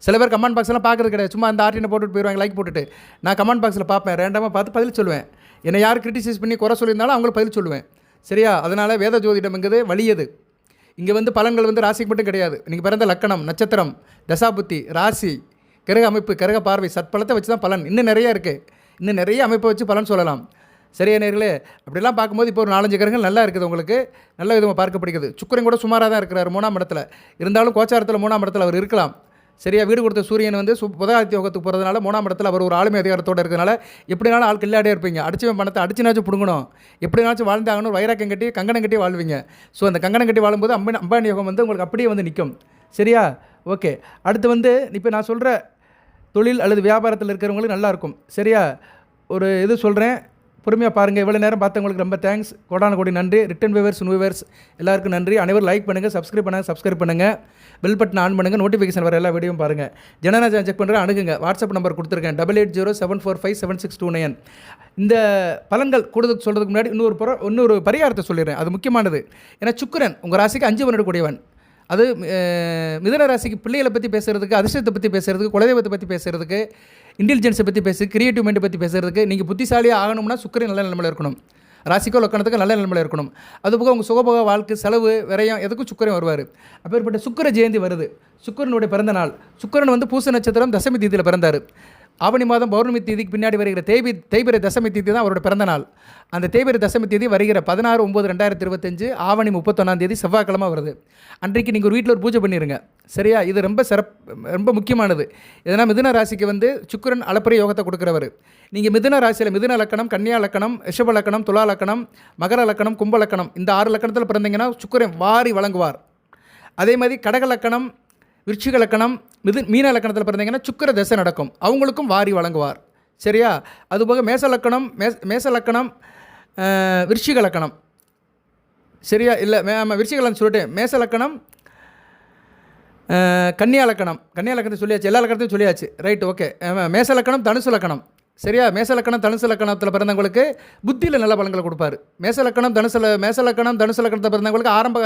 சில பேர் கமெண்ட் பாக்ஸ்லாம் பார்க்குறது கிடையாது, சும்மா அந்த ஆர்டினை போட்டுட்டு போயிடுவாங்க, லைக் போட்டுட்டு. நான் கமெண்ட் பாக்ஸில் பார்ப்பேன், ரேண்டமாக பார்த்து பதில் சொல்லுவேன். என்னை யார் கிரிட்டிசைஸ் பண்ணி குறை சொல்லியிருந்தாலும் அவங்களுக்கு பதில் சொல்லுவேன். சரியா? அதனால் வேத ஜோதிடம்ங்கிறது வலியது. இங்கே வந்து பலன்கள் வந்து ராசிக்கு மட்டும் கிடையாது. நீங்கள் பிறந்த லக்கணம், நட்சத்திரம், தசாபுத்தி, ராசி, கிரக அமைப்பு, கிரக பார்வை, சட்பலத்தை வச்சு தான் பலன். இன்னும் நிறையா இருக்குது. இன்னும் நிறைய அமைப்பை வச்சு பலன் சொல்லலாம். சரியா நேர்களே? அப்படிலாம் பார்க்கும்போது இப்போ ஒரு 4-5 கிரகங்கள் நல்லா இருக்குது, உங்களுக்கு நல்ல விதமாக பார்க்கப்படுகிறது. சுக்கிரன் கூட சுமாராக தான் இருக்கிறார் 3ஆம் இடத்துல. இருந்தாலும் கோச்சாரத்தில் 3ஆம் இடத்துல அவர் இருக்கலாம். சரியா? வீடு கொடுத்த சூரியன் வந்து புதாதித்ய யோகத்துக்கு போகிறதுனால 3ஆம் இடத்துல அவர் ஒரு ஆளுமை அதிகாரத்தோடு இருக்கிறதுனால எப்படினாலும் ஆள் கில்லாடியே இருப்பீங்க. அடிச்சவன் பணத்தை அடிச்சுனாச்சும் பிடுங்கணும், எப்படினாச்சும் வாழ்ந்தாங்கன்னு வைராக்கியம் கட்டி கங்கணம் கட்டி வாழ்வீங்க. ஸோ அந்த கங்கணம் கட்டி வாழும்போது அம்பானி யோகம் வந்து உங்களுக்கு அப்படியே வந்து நிற்கும். சரியா? ஓகே. அடுத்து வந்து இப்போ நான் சொல்கிற தொழில் அல்லது வியாபாரத்தில் இருக்கிறவங்களுக்கு நல்லாயிருக்கும். சரியா? ஒரு இது சொல்கிறேன், பொறுமையாக பாருங்கள். இவ்வளோ நேரம் பார்த்தவங்களுக்கு ரொம்ப தேங்க்ஸ், கோடான கோடி நன்றி. ரிட்டன் வியூவர்ஸ், நியூ வியூவர்ஸ் எல்லாருக்கும் நன்றி. அனைவரும் லைக் பண்ணுங்கள், சப்ஸ்கிரைப் பண்ணுங்கள், பெல் பட்டன் ஆன் பண்ணுங்கள், நோட்டிஃபிகேஷன் வர எல்லா வீடியோவும் பாருங்கள். ஜனநாயகம் செக் பண்ணுறேன், அணுகுங்க. வாட்ஸ்அப் நம்பர் கொடுத்துருக்கேன் 8807457629. இந்த பலன்கள் கூடுதல் சொல்கிறதுக்கு முன்னாடி இன்னொரு பரிகாரத்தை சொல்லிடுறேன், அது முக்கியமானது. ஏன்னா சுக்கிரன் உங்கள் ராசிக்கு 5 வருடக்கூடியவன். அது மிதுன ராசிக்கு பிள்ளைகளை பற்றி பேசுகிறதுக்கு, அதிர்ஷ்டத்தை பற்றி பேசுகிறதுக்கு, குலதெய்வத்தை பற்றி பேசுகிறதுக்கு, இன்டெலிஜென்ஸை பற்றி கிரியேட்டிவ் மைண்டை பற்றி பேசுகிறதுக்கு, நீங்கள் புத்திசாலியாக ஆகணும்னா சுக்கிரன் நல்ல நிலைமையில் இருக்கணும். ராசிக்கோ லக்கணத்துக்கு நல்ல நிலைமையில் இருக்கணும். அதுபோக உங்கள் சுகபோக வாழ்க்கை, செலவு, விரயம் எதுக்கும் சுக்கிரன் வருவார். அப்பேற்பட்ட சுக்கிர ஜெயந்தி வருது, சுக்கிரனுடைய பிறந்த நாள். சுக்கிரன் வந்து பூச நட்சத்திரம் தசமி தீதியில் பிறந்தார். ஆவணி மாதம் பௌர்ணமி தேதிக்கு பின்னாடி வருகிற தேய்பிரை தசமி தேதி தான் அவரோட பிறந்த நாள். அந்த தேய்பிரை தசமி தேதி வருகிற 16/9/2025 ஆவணி 31 செவ்வாய்க்கிழமை வருது. அன்றைக்கு நீங்கள் ஒரு வீட்டில் ஒரு பூஜை பண்ணிடுங்க. சரியா? இது ரொம்ப முக்கியமானது. எதனா மிதுன ராசிக்கு வந்து சுக்கிரன் அளப்பரிய யோகத்தை கொடுக்குறவர். நீங்கள் மிதுன ராசியில் மிதுன லக்கணம், கன்னியா லக்கணம், ரிஷப லக்கணம், துலா லக்கணம், மகர லக்கணம், கும்ப லக்கணம், இந்த 6 லக்கணத்தில் பிறந்தீங்கன்னா சுக்கிரன் வாரி வழங்குவார். அதே மாதிரி கடக லக்கணம், விருச்சிக லக்கணம், மீன லக்கணத்தில் பிறந்தீங்கன்னா சுக்கிர தசை நடக்கும், அவங்களுக்கும் வாரி வழங்குவார். சரியா? அதுபோக மேச லக்கணம், விருச்சிக லக்கணம். சரியா? இல்லை விருச்சிக லக்கணம் சொல்லிட்டேன். மேச லக்கணம், கன்னியா லக்கணத்தை சொல்லியாச்சு, எல்லா லக்கணத்தையும் சொல்லியாச்சு. Right, okay. மேச லக்கணம், தனுசு லக்கணம். சரியா? மேச லக்கணம், தனுசு லக்கணத்தில் பிறந்தவங்களுக்கு புத்தியில் நல்ல பலன்களை கொடுப்பார். மேச லக்கணம், தனுசு லக்கணத்தில் பிறந்தவங்களுக்கு ஆரம்ப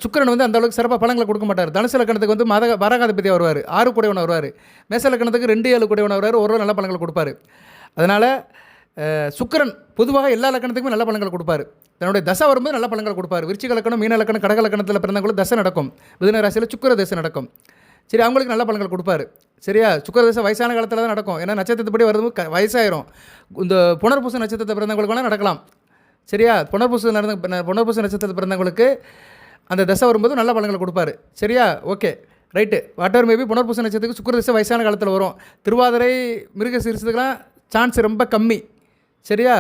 சுக்கிரன் வந்து அந்த அளவுக்கு சிறப்பாக பலன்களை கொடுக்க மாட்டார். தனுசு லக்கணத்துக்கு வந்து வரகாதிபதியாக வருவார், 6 கூடையவன் வருவார். மேச லக்கணத்துக்கு 2-7 கூடையவன் வருவார், ஒரு நல்ல பலன்களை கொடுப்பார். அதனால் சுக்கிரன் பொதுவாக எல்லா லக்கணத்துக்குமே நல்ல பலன்களை கொடுப்பார். தன்னுடைய தசை வரும்போது நல்ல பலன்களை கொடுப்பார். விருச்சிக லக்கணம், மீன லக்கணம், கடக லக்கணத்தில் பிறந்தவங்களுக்கு தசை நடக்கும். மிதுன ராசியில் சுக்கிர தசை நடக்கும். சரி, அவங்களுக்கு நல்ல பலன்கள் கொடுப்பார். சரியா? சுக்கிர தசை வயசான காலத்தில் தான் நடக்கும். ஏன்னா நட்சத்திரப்படி வருது வயசாயிரும். இந்த புனர்பூச நட்சத்திரத்தை பிறந்தவங்களுக்கு வேணால் நடக்கலாம். சரியா? புனர்பூச நட்சத்திரத்தை பிறந்தவங்களுக்கு அந்த தசை வரும்போது நல்ல பலன்களை கொடுப்பாரு. சரியா? Okay, right. வாட்டர் மேபி புனர்பூச நட்சத்திரத்துக்கு சுக்கிர தசை வயசான காலத்தில் வரும். திருவாதிரை, மிருக சீரிசத்துக்கெலாம் சான்ஸ் ரொம்ப கம்மி. சரியா?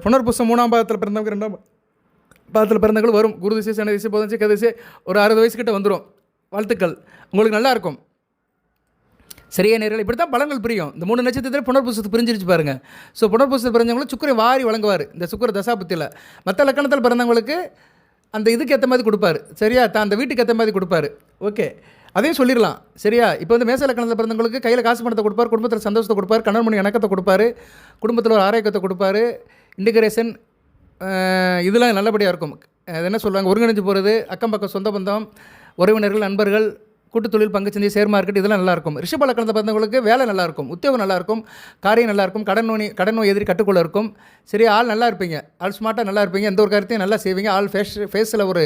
புனர்பூசம் 3ஆம் பாதத்தில் பிறந்தவங்க 2ஆம் பாதத்தில் பிறந்தவங்களும் வரும். குரு திசை, சனி திசை, புதன் திசை, கதிசை ஒரு 60 வயசுக்கிட்ட வந்துடும். வாழ்த்துக்கள், உங்களுக்கு நல்லாயிருக்கும். சரியா நேரில் இப்படி தான் பலன்கள் பிரியும். இந்த 3 நட்சத்திரத்தில் புனர்பூசத்தை பிரிஞ்சிருச்சு பாருங்கள். ஸோ புனர்பூசத்தை பிறந்தவங்களும் சுக்கிரன் வாரி வழங்குவார் இந்த சுக்கிர தசாபத்தியில். மற்ற லக்கணத்தில் பிறந்தவங்களுக்கு அந்த இதுக்கு ஏற்ற மாதிரி கொடுப்பாரு. சரியா? அந்த வீட்டுக்கு ஏற்ற மாதிரி கொடுப்பாரு. ஓகே, அதையும் சொல்லிடலாம். சரியா? இப்போ வந்து மேச லக்கணத்தில் பிறந்தவங்களுக்கு கையில் காசு பணத்தை கொடுப்பார், குடும்பத்தில் சந்தோஷத்தை கொடுப்பார், கணவன் மணி இணக்கத்தை கொடுப்பாரு, குடும்பத்தில் ஒரு ஆரோக்கியத்தை கொடுப்பாரு, இன்டிகிரேஷன் இதெல்லாம் நல்லபடியாக இருக்கும். அது என்ன சொல்லுவாங்க, ஒருங்கிணைஞ்சு போகிறது, அக்கம் பக்கம் சொந்த பந்தம், உறவினர்கள், நண்பர்கள், கூட்டு தொழில், பங்குச்சந்தை, ஷேர் மார்க்கெட் இதெல்லாம் நல்லாயிருக்கும். ரிஷப லக்கணத்தை பிறந்தவங்களுக்கு வேலை நல்லாயிருக்கும், உத்தியோகம் நல்லாயிருக்கும், காரியம் நல்லாயிருக்கும், கடன் நோய் எதிரி கட்டுக்குள்ளே இருக்கும். சரி, ஆள் நல்லா இருப்பீங்க, ஆள் ஸ்மார்ட்டாக நல்லா இருப்பீங்க, எந்த ஒரு காரியத்தையும் நல்லா செய்வீங்க. ஆள் ஃபேஸில் ஒரு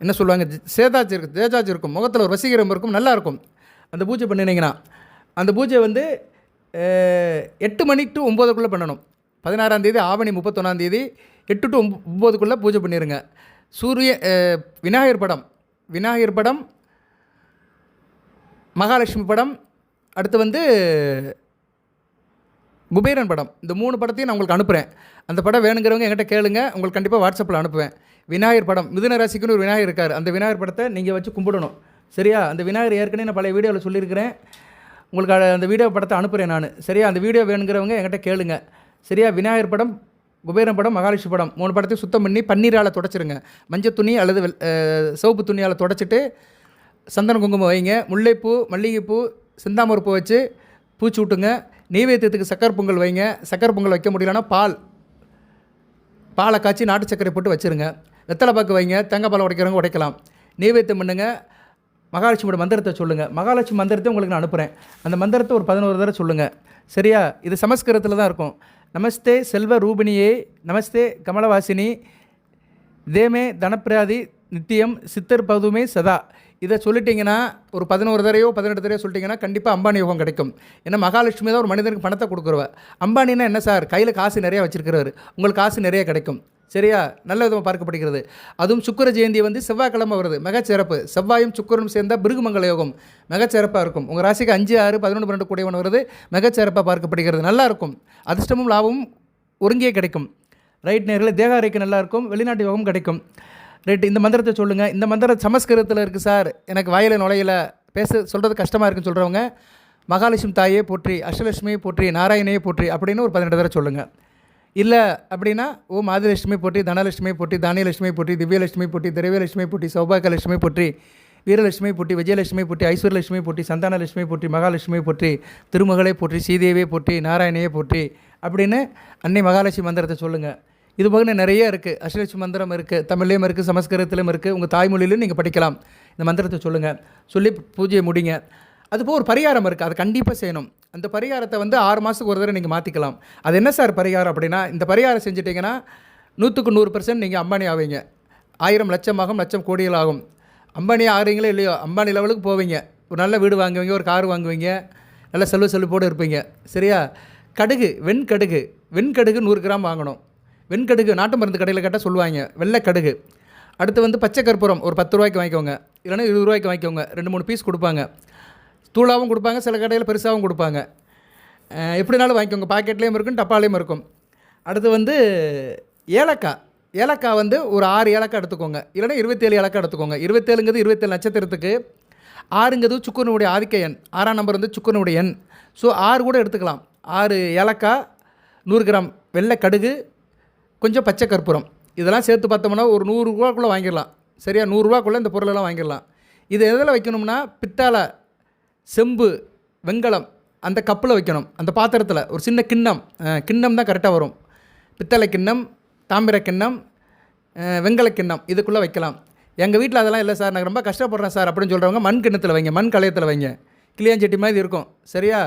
என்ன சொல்லுவாங்க, தேஜாஜ் இருக்கும், முகத்தில் ஒரு வசீகரம் இருக்கும், நல்லாயிருக்கும். அந்த பூஜை பண்ணினீங்கன்னா அந்த பூஜை வந்து 8 மணி டு 9க்குள்ளே பண்ணணும். 16ஆம் தேதி ஆவணி 31ஆம் தேதி 8 டு 9க்குள்ளே பூஜை பண்ணிடுங்க. விநாயகர் படம், மகாலட்சுமி படம், அடுத்து வந்து குபேரன் படம், இந்த 3 படத்தையும் நான் உங்களுக்கு அனுப்புகிறேன். அந்த படம் வேணுங்கிறவங்க என்கிட்ட கேளுங்க, உங்களுக்கு கண்டிப்பாக வாட்ஸ்அப்பில் அனுப்புவேன். விநாயகர் படம், மிதுன ராசிக்குன்னு ஒரு விநாயகர் இருக்கார், அந்த விநாயகர் படத்தை நீங்கள் வச்சு கும்பிடணும். சரியா? அந்த விநாயகர் ஏற்கனவே நான் பழைய வீடியோவில் சொல்லியிருக்கிறேன், உங்களுக்கு அந்த வீடியோ படத்தை அனுப்புகிறேன் நான். சரியா? அந்த வீடியோ வேணுங்கிறவங்க என்கிட்ட கேளுங்க. சரியா? விநாயகர் படம், குபேரன் படம், மகாலட்சுமி படம் 3 படத்தையும் சுத்தம் பண்ணி பன்னீரால் துடைச்சிருங்க. மஞ்சள் துணி அல்லது சிவப்பு துணியால் துடைச்சிட்டு சந்தன குங்குமம் வைங்க. முல்லைப்பூ, மல்லிகைப்பூ, செந்தாமரை பூ வச்சு பூச்சி விட்டுங்க. நெய்வேத்தியத்துக்கு சக்கரை பொங்கல் வைங்க. சக்கரை பொங்கல் வைக்க முடியலன்னா பாலை காய்ச்சி நாட்டு சக்கரை போட்டு வச்சுருங்க. வெத்தலை பாக்கு வைங்க. தேங்காய் பால் உடைக்கிறவங்க உடைக்கலாம். நெய்வேத்தியம் பண்ணுங்க. மகாலட்சுமியோட மந்திரத்தை சொல்லுங்கள். மகாலட்சுமி மந்திரத்தை உங்களுக்கு நான் அனுப்புகிறேன். அந்த மந்திரத்தை ஒரு 11 தடவை சொல்லுங்கள். சரியா? இது சமஸ்கிருதத்தில் தான் இருக்கும். நமஸ்தே செல்வ ரூபிணியே, நமஸ்தே கமலவாசினி, தேமே தனப்பிராதி நித்தியம் சித்தர் பதுமே சதா. இதை சொல்லிட்டிங்கன்னா ஒரு 11 தடவையோ 18 தடவையோ சொல்லிட்டிங்கன்னா கண்டிப்பாக அம்பானி யோகம் கிடைக்கும். ஏன்னா மகாலட்சுமி தான் ஒரு மனிதனுக்கு பணத்தை கொடுக்குறவ. அம்பானின்னா என்ன சார், கையில் காசு நிறையா வச்சுருக்கிறவர், உங்களுக்கு காசு நிறைய கிடைக்கும். சரியா? நல்ல விதமாக பார்க்கப்படுகிறது. அதுவும் சுக்கிர ஜெயந்தி வந்து செவ்வாய்க்கிழமை வருது, மிகச்சிறப்பு. செவ்வாயும் சுக்கிரனும் சேர்ந்தால் பிருகுமங்கல யோகம் மிகச்சிறப்பாக இருக்கும். உங்கள் ராசிக்கு 5, 6, 11, 12 கூடியவன் வருது, மிகச்சிறப்பாக பார்க்கப்படுகிறது. நல்லாயிருக்கும். அதிர்ஷ்டமும் லாபமும் ஒருங்கே கிடைக்கும். ரைட் நேரில் தேக ஆரோக்கியம் நல்லாயிருக்கும். வெளிநாட்டு யோகம் கிடைக்கும். ரைட், இந்த மந்திரத்தை சொல்லுங்கள். இந்த மந்திரம் சமஸ்கிருதத்தில் இருக்குது சார், எனக்கு வாயில் நுழையில சொல்கிறது கஷ்டமாக இருக்குன்னு சொல்கிறவங்க மகாலட்சுமி தாயே போற்றி, அஷ்டலட்சுமியை போற்றி, நாராயணையை போற்றி அப்படின்னு ஒரு 18 தடவை சொல்லுங்கள். இல்லை அப்படின்னா ஓம் ஆதிலட்சுமி போற்றி, தனலட்சுமி போற்றி, தானியலட்சுமி போற்றி, திவ்யலட்சுமி போற்றி, திரவியலட்சுமி போற்றி, சௌபாகியலட்சுமி போற்றி, வீரலட்சுமி போற்றி, விஜயலட்சுமி போற்றி, ஐஸ்வர்யலட்சுமி போற்றி, சந்தானலட்சுமி போற்றி, மகாலட்சுமி போற்றி, திருமகளை போற்றி, ஸ்ரீதேவியை போற்றி, நாராயணையை போற்றி அப்படின்னு அன்னை மகாலட்சுமி மந்திரத்தை சொல்லுங்கள். இது போக நிறைய இருக்குது. அஷ்டலட்சுமி மந்திரம் இருக்குது, தமிழ்லேயும் இருக்குது, சமஸ்கிருதத்திலும் இருக்குது. உங்கள் தாய்மொழியிலும் நீங்கள் படிக்கலாம். இந்த மந்திரத்தை சொல்லுங்கள், சொல்லி பூஜையை முடிங்க. அதுபோல் ஒரு பரிகாரம் இருக்குது, அதை கண்டிப்பாக செய்யணும். அந்த பரிகாரத்தை 6 மாதத்துக்கு ஒரு தடவை நீங்கள் மாற்றிக்கலாம். அது என்ன சார் பரிகாரம் அப்படின்னா, இந்த பரிகாரம் செஞ்சிட்டிங்கன்னா 100க்கு 100% நீங்கள் அம்பானி ஆவீங்க. 1000 லட்சம் ஆகும், லட்சம் கோடிகள் ஆகும். அம்பானி ஆகிறீங்களோ இல்லையோ, அம்பானி லெவலுக்கு போவீங்க. ஒரு நல்ல வீடு வாங்குவீங்க, ஒரு கார் வாங்குவீங்க, நல்ல செல்வப்போடு இருப்பீங்க. சரியா? கடுகு, வெண்கடுகு 100 கிராம் வாங்கணும். வெண்கடுகு நாட்டு மருந்து கடையில் கேட்டால் சொல்லுவாங்க, வெள்ளை கடுகு. அடுத்து பச்சை கற்பூரம் ஒரு 10 ரூபாய்க்கு வாங்கிக்கோங்க, இல்லைன்னா 20 ரூபாய்க்கு வாங்கிக்கோங்க. 2-3 பீஸ் கொடுப்பாங்க. தூளாகவும் கொடுப்பாங்க, சில கடையில் பெருசாகவும் கொடுப்பாங்க. எப்படினாலும் வாங்கிக்கோங்க. பாக்கெட்லேயும் இருக்கும், டப்பாலேயும் இருக்கும். அடுத்து ஏலக்காய். ஏலக்காய் ஒரு 6 ஏலக்காய் எடுத்துக்கோங்க, இல்லைன்னா 27 ஏலக்காய் எடுத்துக்கோங்க. 27ங்கிறது 27 நட்சத்திரத்துக்கு, 6ங்கிறது சுக்கரனுடைய ஆதிக்க எண், 6ஆம் நம்பர் சுக்கரனுடைய எண். ஸோ 6 கூட எடுத்துக்கலாம். 6 ஏலக்காய், 100 கிராம் வெள்ளை கடுகு, கொஞ்சம் பச்சை கற்பூரம், இதெல்லாம் சேர்த்து பார்த்தோம்னா ஒரு 100 ரூபாக்குள்ளே வாங்கிடலாம். சரியா? 100 ரூபாக்குள்ளே இந்த பொருளெல்லாம் வாங்கிடலாம். இது எதில் வைக்கணும்னா, பித்தாளை, செம்பு, வெண்கலம் அந்த கப்பில் வைக்கணும். அந்த பாத்திரத்தில் ஒரு சின்ன கிண்ணம் தான் கரெக்டாக வரும். பித்தளை கிண்ணம், தாமிர கிண்ணம், வெண்கல கிண்ணம் இதுக்குள்ளே வைக்கலாம். எங்கள் வீட்டில் அதெல்லாம் இல்லை சார், நான் ரொம்ப கஷ்டப்படுறேன் சார் அப்படின்னு சொல்கிறவங்க மண் கிண்ணத்தில் வைங்க, மண் கலையத்தில் வைங்க. கிளியாஞ்சட்டி மாதிரி இருக்கும். சரியா?